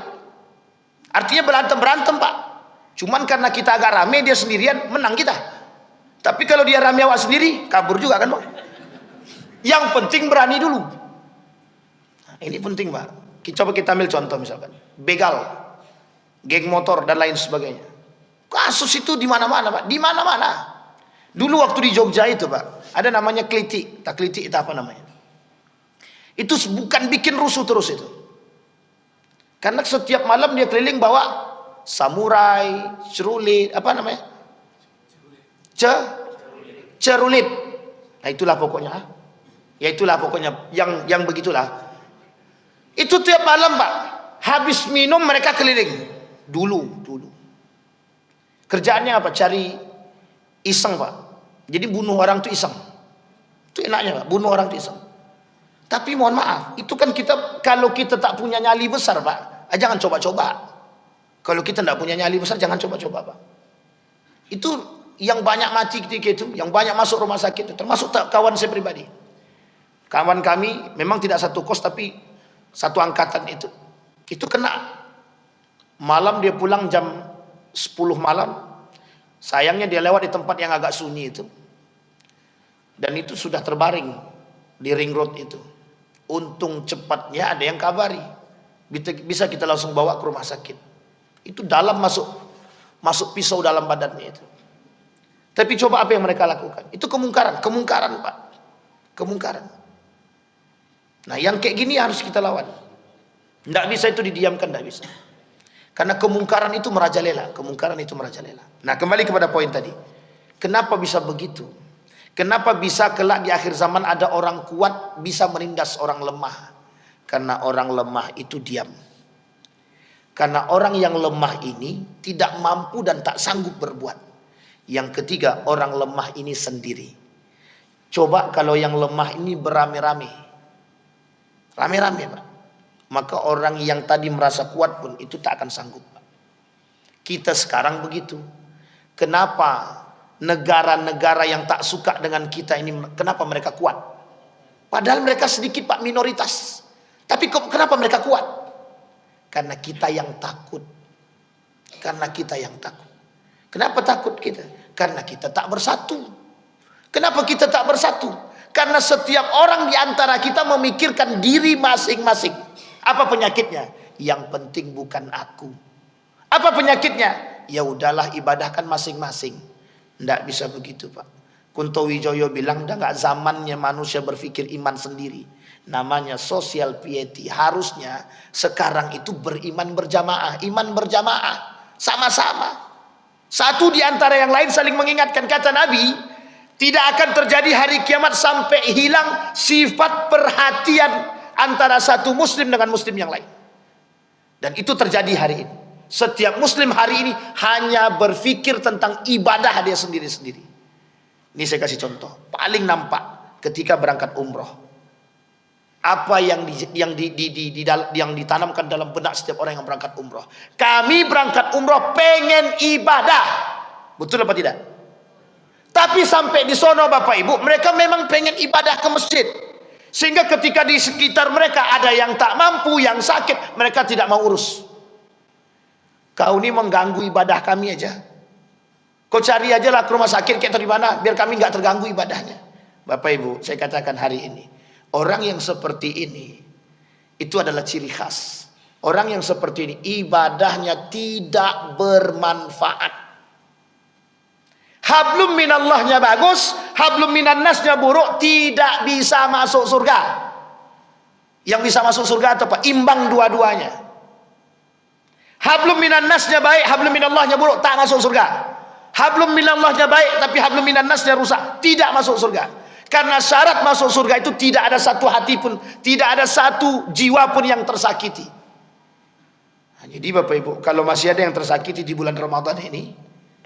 Artinya berantem, Pak. Cuman karena kita agak rame, dia sendirian, menang kita. Tapi kalau dia rame awak sendiri, kabur juga kan, Pak. Yang penting berani dulu. Nah, ini penting, Pak. Coba kita ambil contoh misalkan begal, geng motor dan lain sebagainya. Kasus itu di mana-mana, Pak. Di mana-mana. Dulu waktu di Jogja itu, Pak, ada namanya kliti. Tak kliti itu apa namanya? Itu bukan bikin rusuh terus itu. Karena setiap malam dia keliling bawa samurai, cerulit, apa namanya? Cerulit. Nah, itulah pokoknya. Ya itulah pokoknya yang begitulah. Itu tiap malam, Pak. Habis minum mereka keliling. Dulu. Kerjaannya apa? Cari iseng, Pak. Jadi bunuh orang itu iseng. Itu enaknya, Pak. Bunuh orang itu iseng. Tapi mohon maaf, itu kan kita, kalau kita tak punya nyali besar, Pak, jangan coba-coba. Kalau kita tidak punya nyali besar, jangan coba-coba, Pak. Itu yang banyak mati ketika itu, yang banyak masuk rumah sakit, termasuk kawan saya pribadi. Kawan kami memang tidak satu kos, tapi satu angkatan itu kena. Malam dia pulang jam 10 malam. Sayangnya dia lewat di tempat yang agak sunyi itu. Dan itu sudah terbaring di ring road itu. Untung cepatnya ada yang kabari. Bisa kita langsung bawa ke rumah sakit. Itu dalam masuk pisau dalam badannya itu. Tapi coba apa yang mereka lakukan? Itu kemungkaran, Pak. Kemungkaran. Nah, yang kayak gini harus kita lawan. Tidak bisa itu didiamkan, tidak bisa. Karena kemungkaran itu merajalela. Nah, kembali kepada poin tadi. Kenapa bisa begitu? Kenapa bisa kelak di akhir zaman ada orang kuat bisa menindas orang lemah? Karena orang lemah itu diam. Karena orang yang lemah ini tidak mampu dan tak sanggup berbuat. Yang ketiga, orang lemah ini sendiri. Coba kalau yang lemah ini beramai-ramai. Rame-rame, Pak. Maka orang yang tadi merasa kuat pun itu tak akan sanggup, Pak. Kita sekarang begitu. Kenapa negara-negara yang tak suka dengan kita ini, kenapa mereka kuat? Padahal mereka sedikit, Pak, minoritas. Tapi kenapa mereka kuat? Karena kita yang takut. Kenapa takut kita? Karena kita tak bersatu. Kenapa kita tak bersatu? Karena setiap orang di antara kita memikirkan diri masing-masing. Apa penyakitnya? Yang penting bukan aku. Apa penyakitnya? Ya udahlah, ibadahkan masing-masing. Tidak bisa begitu, Pak. Kunto Wijoyo bilang, udah nggak zamannya manusia berpikir iman sendiri. Namanya social piety. Harusnya sekarang itu beriman berjamaah. Iman berjamaah. Sama-sama. Satu di antara yang lain saling mengingatkan. Kata Nabi, tidak akan terjadi hari kiamat sampai hilang sifat perhatian antara satu muslim dengan muslim yang lain. Dan itu terjadi hari ini. Setiap muslim hari ini hanya berpikir tentang ibadah dia sendiri-sendiri. Ini saya kasih contoh. Paling nampak ketika berangkat umroh. Apa yang ditanamkan dalam benak setiap orang yang berangkat umroh. Kami berangkat umroh pengen ibadah. Betul apa tidak? Tapi sampai di sono Bapak Ibu, mereka memang pengen ibadah ke masjid. Sehingga ketika di sekitar mereka ada yang tak mampu, yang sakit, mereka tidak mau urus. Kau ini mengganggu ibadah kami aja. Kau cari aja lah ke rumah sakit kayak di mana, biar kami nggak terganggu ibadahnya. Bapak Ibu, saya katakan hari ini, orang yang seperti ini itu adalah ciri khas. Orang yang seperti ini ibadahnya tidak bermanfaat. Hablum minallahnya bagus, hablum minan nasnya buruk, tidak bisa masuk surga. Yang bisa masuk surga atau apa? Imbang dua-duanya. Hablum minan nasnya baik, hablum minallahnya buruk, tak masuk surga. Hablum minallahnya baik, tapi hablum minan nasnya rusak, tidak masuk surga. Karena syarat masuk surga itu tidak ada satu hati pun, tidak ada satu jiwa pun yang tersakiti. Jadi Bapak Ibu, kalau masih ada yang tersakiti di bulan Ramadan ini,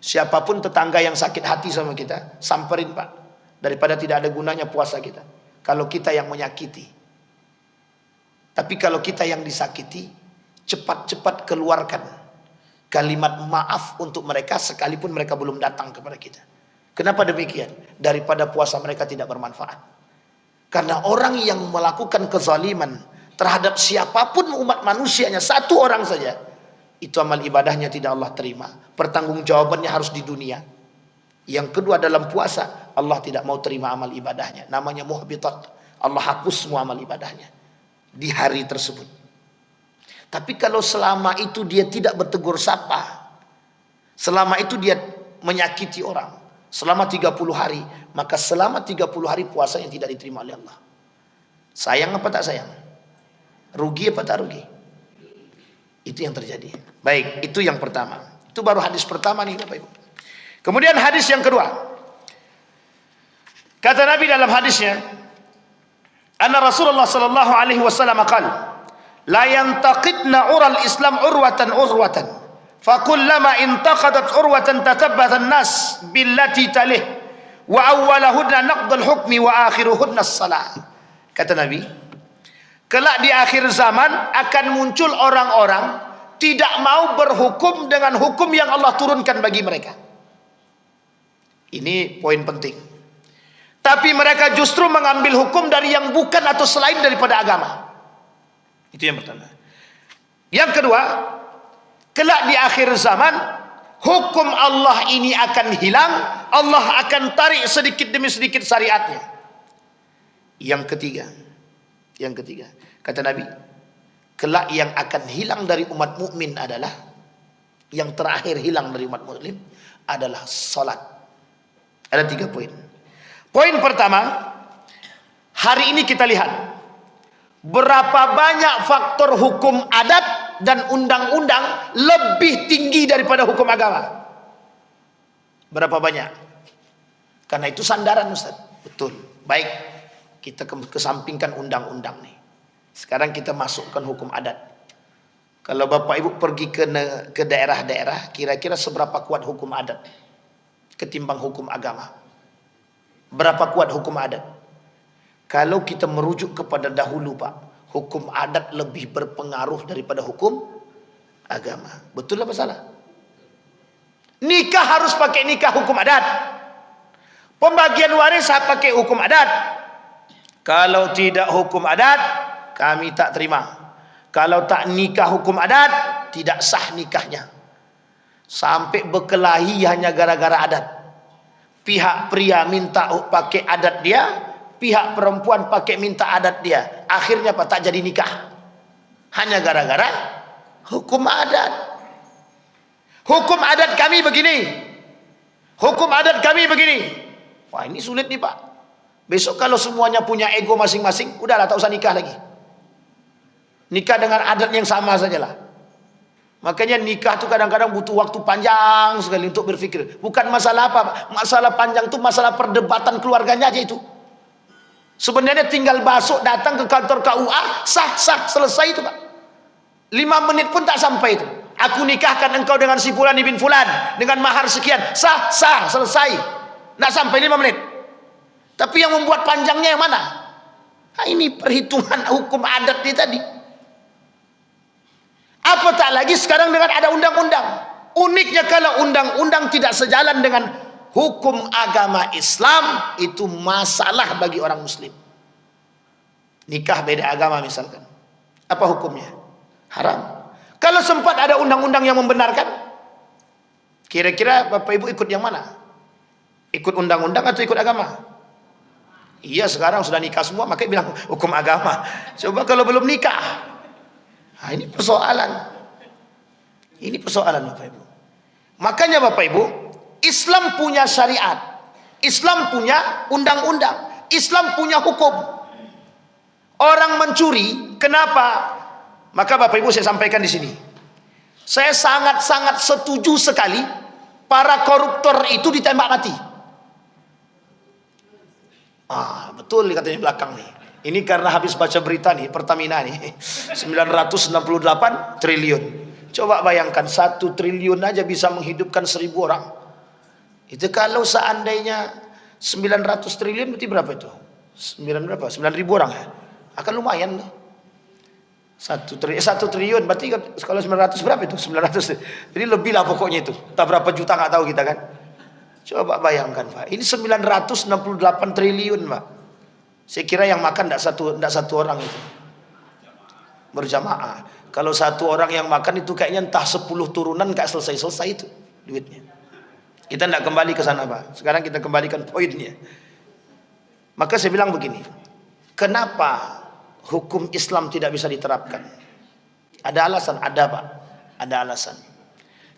siapapun tetangga yang sakit hati sama kita, samperin Pak. Daripada tidak ada gunanya puasa kita, kalau kita yang menyakiti. Tapi kalau kita yang disakiti, cepat-cepat keluarkan kalimat maaf untuk mereka sekalipun mereka belum datang kepada kita. Kenapa demikian? Daripada puasa mereka tidak bermanfaat. Karena orang yang melakukan kezaliman terhadap siapapun umat manusianya, satu orang saja, itu amal ibadahnya tidak Allah terima. Pertanggungjawabannya harus di dunia. Yang kedua, dalam puasa Allah tidak mau terima amal ibadahnya, namanya muhbitat. Allah hapus semua amal ibadahnya di hari tersebut. Tapi kalau selama itu dia tidak bertegur sapa, selama itu dia menyakiti orang selama 30 hari, maka selama 30 hari puasa yang tidak diterima oleh Allah. Sayang apa tak sayang? Rugi apa tak rugi? Itu yang terjadi. Baik, itu yang pertama. Itu baru hadis pertama nih Bapak Ibu. Kemudian hadis yang kedua. Kata Nabi dalam hadisnya, anna Rasulullah sallallahu alaihi wasallam qala, la yantaqidna ural Islam urwatan urwatan, fa kullama intaqadat urwatan tatabbatha an-nas billati talih, wa awwalahunna naqdul hukmi wa akhiruhunna as-salah. Kata Nabi, kelak di akhir zaman akan muncul orang-orang tidak mau berhukum dengan hukum yang Allah turunkan bagi mereka. Ini poin penting. Tapi mereka justru mengambil hukum dari yang bukan atau selain daripada agama. Itu yang pertama. Yang kedua, kelak di akhir zaman hukum Allah ini akan hilang, Allah akan tarik sedikit demi sedikit syariatnya. Yang ketiga, kata Nabi, kelak yang akan hilang dari umat mukmin adalah, yang terakhir hilang dari umat muslim adalah salat. Ada 3 poin. Poin pertama, hari ini kita lihat berapa banyak faktor hukum adat dan undang-undang lebih tinggi daripada hukum agama. Berapa banyak? Karena itu sandaran Ustaz. Betul. Baik, kita kesampingkan undang-undang nih. Sekarang kita masukkan hukum adat. Kalau Bapak Ibu pergi ke daerah-daerah, kira-kira seberapa kuat hukum adat ketimbang hukum agama? Berapa kuat hukum adat? Kalau kita merujuk kepada dahulu Pak, hukum adat lebih berpengaruh daripada hukum agama. Betul apa salah? Nikah harus pakai nikah hukum adat. Pembagian waris pakai hukum adat. Kalau tidak hukum adat, kami tak terima. Kalau tak nikah hukum adat, tidak sah nikahnya. Sampai berkelahi hanya gara-gara adat. Pihak pria minta pakai adat dia, pihak perempuan pakai minta adat dia. Akhirnya apa? Tak jadi nikah. Hanya gara-gara hukum adat. Hukum adat kami begini. Hukum adat kami begini. Wah, ini sulit nih Pak. Besok kalau semuanya punya ego masing-masing, udahlah tak usah nikah lagi. Nikah dengan adat yang sama sajalah. Makanya nikah itu kadang-kadang butuh waktu panjang sekali untuk berpikir. Bukan masalah apa, masalah panjang itu masalah perdebatan keluarganya aja itu. Sebenarnya tinggal masuk datang ke kantor KUA, sah selesai itu Pak. 5 menit pun tak sampai itu. Aku nikahkan engkau dengan si fulan ibn fulan dengan mahar sekian, sah selesai. Tak sampai 5 menit. Tapi yang membuat panjangnya yang mana? Nah, ini perhitungan hukum adat ini tadi. Apa tak lagi sekarang dengan ada undang-undang. Uniknya kalau undang-undang tidak sejalan dengan hukum agama Islam, itu masalah bagi orang muslim. Nikah beda agama misalkan, apa hukumnya? Haram. Kalau sempat ada undang-undang yang membenarkan, kira-kira Bapak Ibu ikut yang mana? Ikut undang-undang atau ikut agama? Iya, sekarang sudah nikah semua, makanya bilang hukum agama. Coba kalau belum nikah. Nah, ini persoalan. Ini persoalan Bapak Ibu. Makanya Bapak Ibu, Islam punya syariat. Islam punya undang-undang, Islam punya hukum. Orang mencuri, kenapa? Maka Bapak Ibu saya sampaikan di sini. Saya sangat-sangat setuju sekali para koruptor itu ditembak mati. Betul katanya belakang nih. Ini karena habis baca berita nih, Pertamina nih 968 triliun. Coba bayangkan 1 triliun aja bisa menghidupkan 1000 orang. Itu kalau seandainya 900 triliun berarti berapa itu? 9.000 orang ya? Akan lumayan tuh. 1 triliun berarti kalau 900 berapa itu? 900. Jadi lebih lah pokoknya itu. Entah berapa juta nggak tahu kita kan. Coba bayangkan Pak. Ini 968 triliun Pak. Saya kira yang makan enggak satu orang itu. Berjamaah. Kalau 1 orang yang makan itu kayaknya entah 10 turunan nggak selesai-selesai itu duitnya. Kita tidak kembali ke sana Pak. Sekarang kita kembalikan poinnya. Maka saya bilang begini. Kenapa hukum Islam tidak bisa diterapkan? Ada alasan, ada Pak. Ada alasan.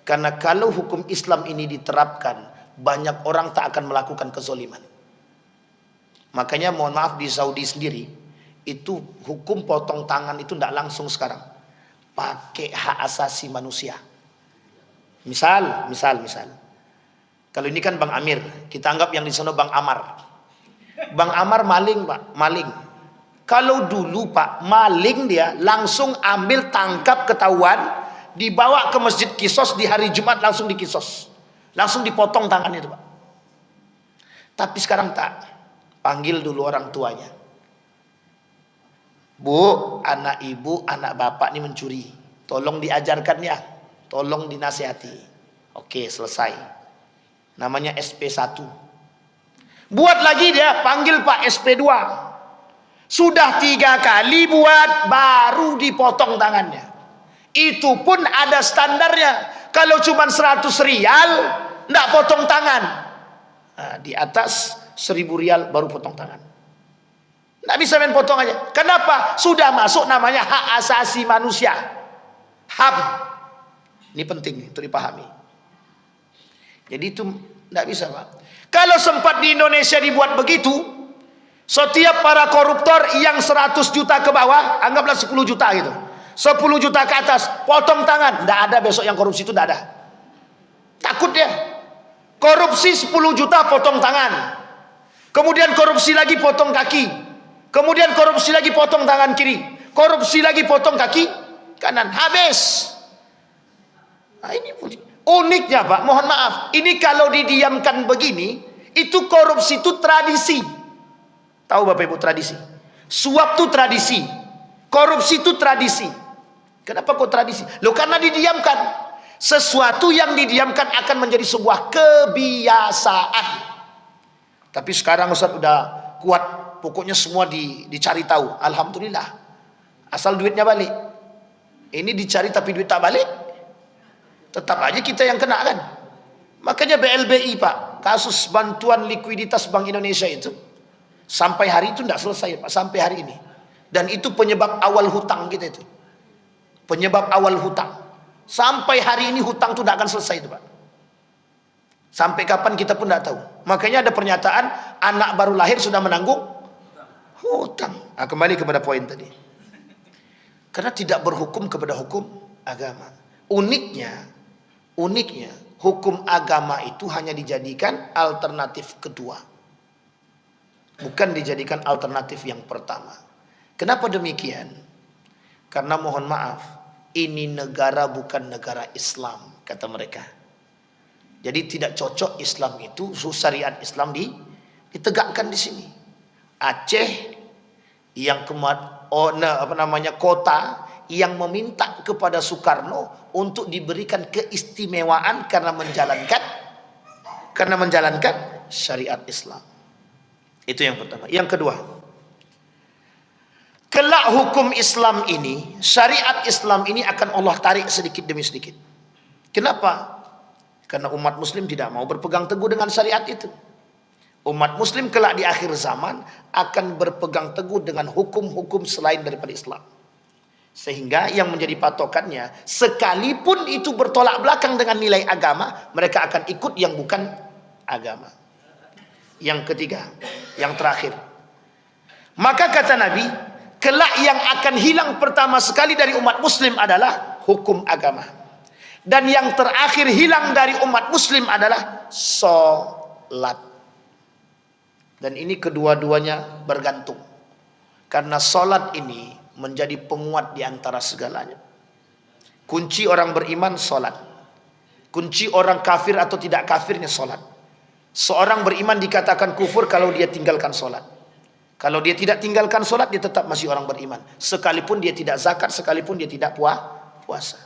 Karena kalau hukum Islam ini diterapkan, banyak orang tak akan melakukan kezoliman. Makanya mohon maaf di Saudi sendiri, itu hukum potong tangan itu tidak langsung sekarang. Pakai hak asasi manusia. Misal. Kalau ini kan Bang Amir, kita anggap yang di sana Bang Amar. Bang Amar maling Pak, maling. Kalau dulu Pak, maling dia langsung ambil, tangkap, ketahuan, dibawa ke Masjid Qisas di hari Jumat langsung dikisos. Langsung dipotong tangannya itu Pak. Tapi sekarang tak. Panggil dulu orang tuanya. Bu, anak ibu, anak bapak ini mencuri. Tolong diajarkan ya. Tolong dinasihati. Oke, selesai. Namanya SP1. Buat lagi dia, panggil Pak SP2. Sudah 3 kali buat, baru dipotong tangannya. Itu pun ada standarnya. Kalau cuma 100 rial, enggak potong tangan. Nah, di atas 1000 rial baru potong tangan. Enggak bisa main potong aja. Kenapa? Sudah masuk namanya hak asasi manusia. HAM. Ini penting untuk dipahami. Jadi itu enggak bisa Pak. Kalau sempat di Indonesia dibuat begitu, setiap para koruptor yang 100 juta ke bawah, anggaplah 10 juta gitu. 10 juta ke atas, potong tangan. Tidak ada besok yang korupsi itu, tidak ada. Takut dia. Korupsi 10 juta potong tangan. Kemudian korupsi lagi potong kaki. Kemudian korupsi lagi potong tangan kiri. Korupsi lagi potong kaki kanan. Habis. Nah, ini uniknya Pak, mohon maaf. Ini kalau didiamkan begini, itu korupsi itu tradisi. Tahu Bapak Ibu tradisi? Suap itu tradisi. Korupsi itu tradisi. Kenapa kok tradisi? Loh karena didiamkan. Sesuatu yang didiamkan akan menjadi sebuah kebiasaan. Tapi sekarang Ustaz udah kuat. Pokoknya semua dicari tahu. Alhamdulillah. Asal duitnya balik. Ini dicari tapi duit tak balik. Tetap aja kita yang kena kan. Makanya BLBI Pak. Kasus bantuan likuiditas Bank Indonesia itu. Sampai hari itu tidak selesai Pak. Sampai hari ini. Dan itu penyebab awal hutang kita itu. Penyebab awal hutang. Sampai hari ini hutang itu tidak akan selesai itu Pak. Sampai kapan kita pun tidak tahu. Makanya ada pernyataan anak baru lahir sudah menanggung hutang. Nah, kembali kepada poin tadi. Karena tidak berhukum kepada hukum agama. Uniknya hukum agama itu hanya dijadikan alternatif kedua. Bukan dijadikan alternatif yang pertama. Kenapa demikian? Karena mohon maaf, ini negara bukan negara Islam, kata mereka. Jadi tidak cocok Islam itu, syariat Islam ditegakkan di sini. Aceh yang kota yang meminta kepada Soekarno untuk diberikan keistimewaan karena menjalankan syariat Islam. Itu yang pertama. Yang kedua, kelak hukum Islam ini, syariat Islam ini akan Allah tarik sedikit demi sedikit. Kenapa? Karena umat muslim tidak mau berpegang teguh dengan syariat itu. Umat muslim kelak di akhir zaman akan berpegang teguh dengan hukum-hukum selain daripada Islam. Sehingga yang menjadi patokannya, sekalipun itu bertolak belakang dengan nilai agama, mereka akan ikut yang bukan agama. yang ketiga, yang terakhir. Maka kata Nabi, kelak yang akan hilang pertama sekali dari umat muslim adalah hukum agama. Dan yang terakhir hilang dari umat muslim adalah sholat. Dan ini kedua-duanya bergantung. Karena sholat ini menjadi penguat di antara segalanya. Kunci orang beriman sholat. Kunci orang kafir atau tidak kafirnya sholat. Seorang beriman dikatakan kufur kalau dia tinggalkan sholat. Kalau dia tidak tinggalkan sholat, dia tetap masih orang beriman. Sekalipun dia tidak zakat, sekalipun dia tidak puasa.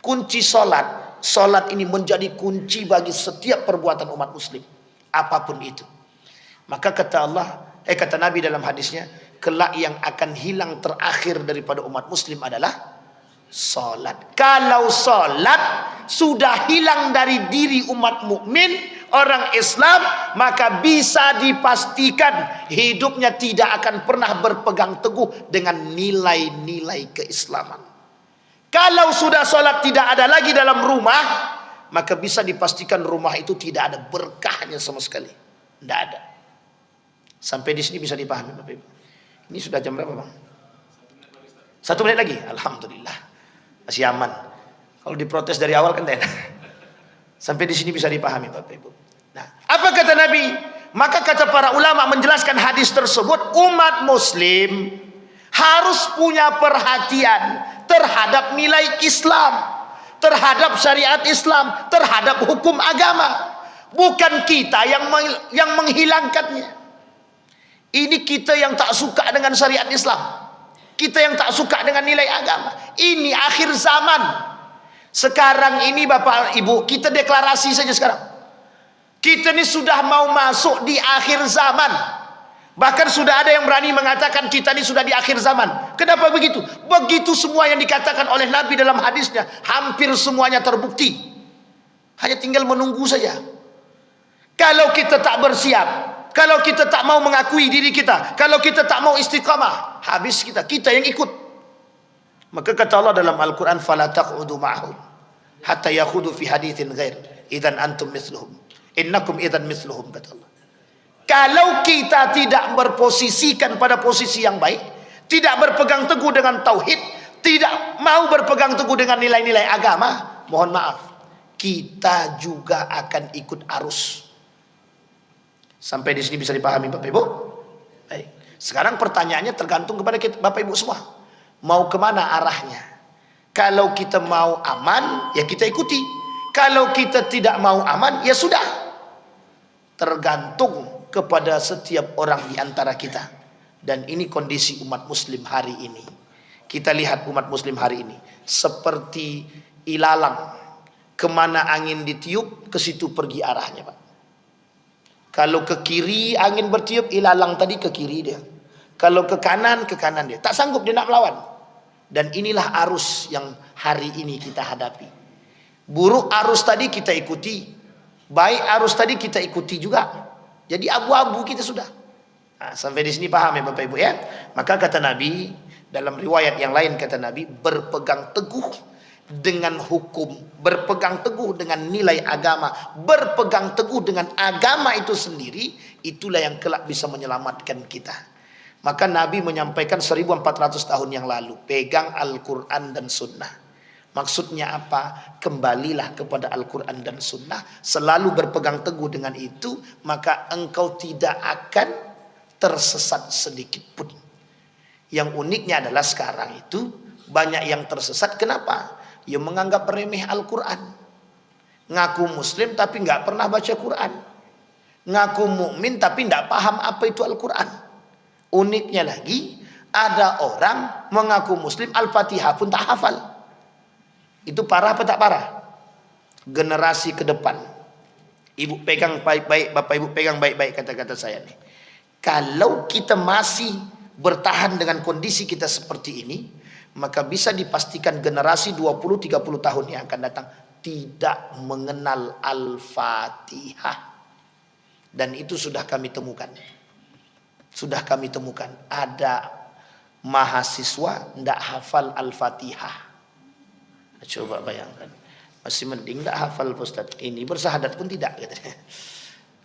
Kunci sholat. Sholat ini menjadi kunci bagi setiap perbuatan umat muslim. Apapun itu. Maka kata kata Nabi dalam hadisnya, kelak yang akan hilang terakhir daripada umat muslim adalah sholat. Kalau sholat sudah hilang dari diri umat mukmin, orang Islam, maka bisa dipastikan hidupnya tidak akan pernah berpegang teguh dengan nilai-nilai keislaman. Kalau sudah sholat tidak ada lagi dalam rumah, maka bisa dipastikan rumah itu tidak ada berkahnya sama sekali. Tidak ada. Sampai di sini bisa dipahami Bapak Ibu. Ini sudah jam berapa Bang? 1 menit lagi. Alhamdulillah. Masih aman. Kalau diprotes dari awal kan enak. Sampai di sini bisa dipahami Bapak Ibu. Nah, apa kata Nabi? Maka kata para ulama menjelaskan hadis tersebut, umat muslim harus punya perhatian terhadap nilai Islam, terhadap syariat Islam, terhadap hukum agama. Bukan kita yang menghilangkannya. Ini kita yang tak suka dengan syariat Islam. Kita yang tak suka dengan nilai agama. Ini akhir zaman. Sekarang ini Bapak Ibu, kita deklarasi saja sekarang. Kita ini sudah mau masuk di akhir zaman. Bahkan sudah ada yang berani mengatakan kita ini sudah di akhir zaman. Kenapa begitu? Begitu semua yang dikatakan oleh Nabi dalam hadisnya, hampir semuanya terbukti. Hanya tinggal menunggu saja. Kalau kita tak bersiap, kalau kita tak mau mengakui diri kita, kalau kita tak mau istiqamah, habis kita yang ikut. Maka kata Allah dalam Al-Quran, فَلَا تَقْعُدُوا مَعَهُمْ حَتَّى يَخُوضُوا فِي حَدِيثٍ غَيْرٍ إِذًا أَنْتُمْ مِثْلُهُمْ إِنَّكُمْ إِذًا مِثْلُهُمْ kata Allah. Kalau kita tidak berposisikan pada posisi yang baik, tidak berpegang teguh dengan tauhid, tidak mau berpegang teguh dengan nilai-nilai agama, mohon maaf, kita juga akan ikut arus. Sampai di sini bisa dipahami Bapak Ibu? Baik. Sekarang pertanyaannya tergantung kepada kita, Bapak Ibu semua. Mau kemana arahnya? Kalau kita mau aman, ya kita ikuti. Kalau kita tidak mau aman, ya sudah. Tergantung kepada setiap orang di antara kita. Dan ini kondisi umat muslim hari ini. Kita lihat umat muslim hari ini seperti ilalang. Kemana angin ditiup, ke situ pergi arahnya Pak. Kalau ke kiri angin bertiup, ilalang tadi ke kiri dia. Kalau ke kanan dia. Tak sanggup dia nak melawan. Dan inilah arus yang hari ini kita hadapi. Buruk arus tadi kita ikuti, baik arus tadi kita ikuti juga. Jadi abu-abu kita sudah. Nah, sampai di sini paham ya Bapak Ibu ya. Maka kata Nabi, dalam riwayat yang lain kata Nabi, berpegang teguh dengan hukum, berpegang teguh dengan nilai agama, berpegang teguh dengan agama itu sendiri, itulah yang kelak bisa menyelamatkan kita. Maka Nabi menyampaikan 1400 tahun yang lalu, pegang Al-Quran dan Sunnah. Maksudnya apa? Kembalilah kepada Al-Quran dan Sunnah. Selalu berpegang teguh dengan itu, maka engkau tidak akan tersesat sedikit pun. Yang uniknya adalah sekarang itu banyak yang tersesat. Kenapa? Ya menganggap remeh Al-Quran. Ngaku muslim tapi nggak pernah baca Quran. Ngaku mukmin tapi nggak paham apa itu Al-Quran. Uniknya lagi, ada orang mengaku muslim, Al-Fatihah pun tak hafal. Itu parah apa tak parah? Generasi ke depan, Ibu pegang baik-baik, Bapak Ibu pegang baik-baik kata-kata saya nih. Kalau kita masih bertahan dengan kondisi kita seperti ini, maka bisa dipastikan generasi 20-30 tahun yang akan datang tidak mengenal Al-Fatihah. Dan itu sudah kami temukan. Sudah kami temukan ada mahasiswa tidak hafal Al-Fatihah. Coba bayangkan, masih mending tidak hafal Ustaz. Ini bersahadat pun tidak.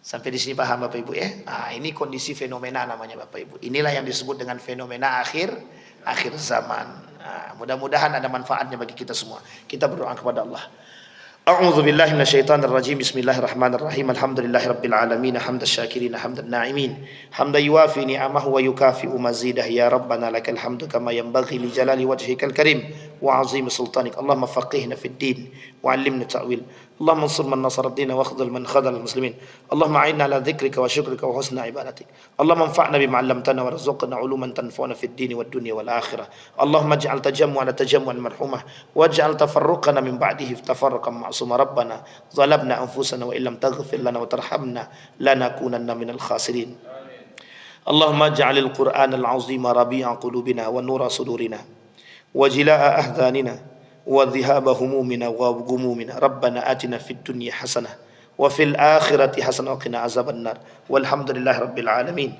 Sampai di sini paham Bapak Ibu ya? Nah, ini kondisi fenomena namanya Bapak Ibu. Inilah yang disebut dengan fenomena akhir zaman. Nah, mudah-mudahan ada manfaatnya bagi kita semua. Kita berdoa kepada Allah. A'udzu billahi minasyaitonir rajim. Bismillahirrahmanirrahim. Alhamdulillahirabbil alamin. Hamdan syakirin, hamdan na'imin. Hamdan yuwafi ni'amahu wa yukafi'u mazidah. Ya Rabbana lakal hamdu kama yanbaghi li jalali wajhikal karim wa 'azimi sultanik. Allahumma faqihna fid din wa 'allimna ta'wil. Allahumma ansur man nasara ad-din wa khudhul man khadhala al-muslimin. Allahumma a'inna ala dhikrika wa syukrika wa husna ibadatik. Allahumma anfa'na bima 'allamtana warzuqna 'uluman tanfa'una fid din wad dunya wal akhirah. Allahumma ij'al tajammu'ana tajammu'an marhumah waj'al tafarruqana min ba'dihi tafarruqan ma'suma. Rabbana zalamna anfusana wa illam taghfir lana wa tarhamna lanakunanna minal khasirin. Allahumma ij'alil Qur'anal 'azima rabi'a qulubina wa nura sudurina wa jilaa'a ahzanina wa dhihaba humumina wa ghumumina. Rabbana atina fid dunya hasanah wa fil akhirati hasanah wa qina azabannar. Walhamdulillahirabbil alamin.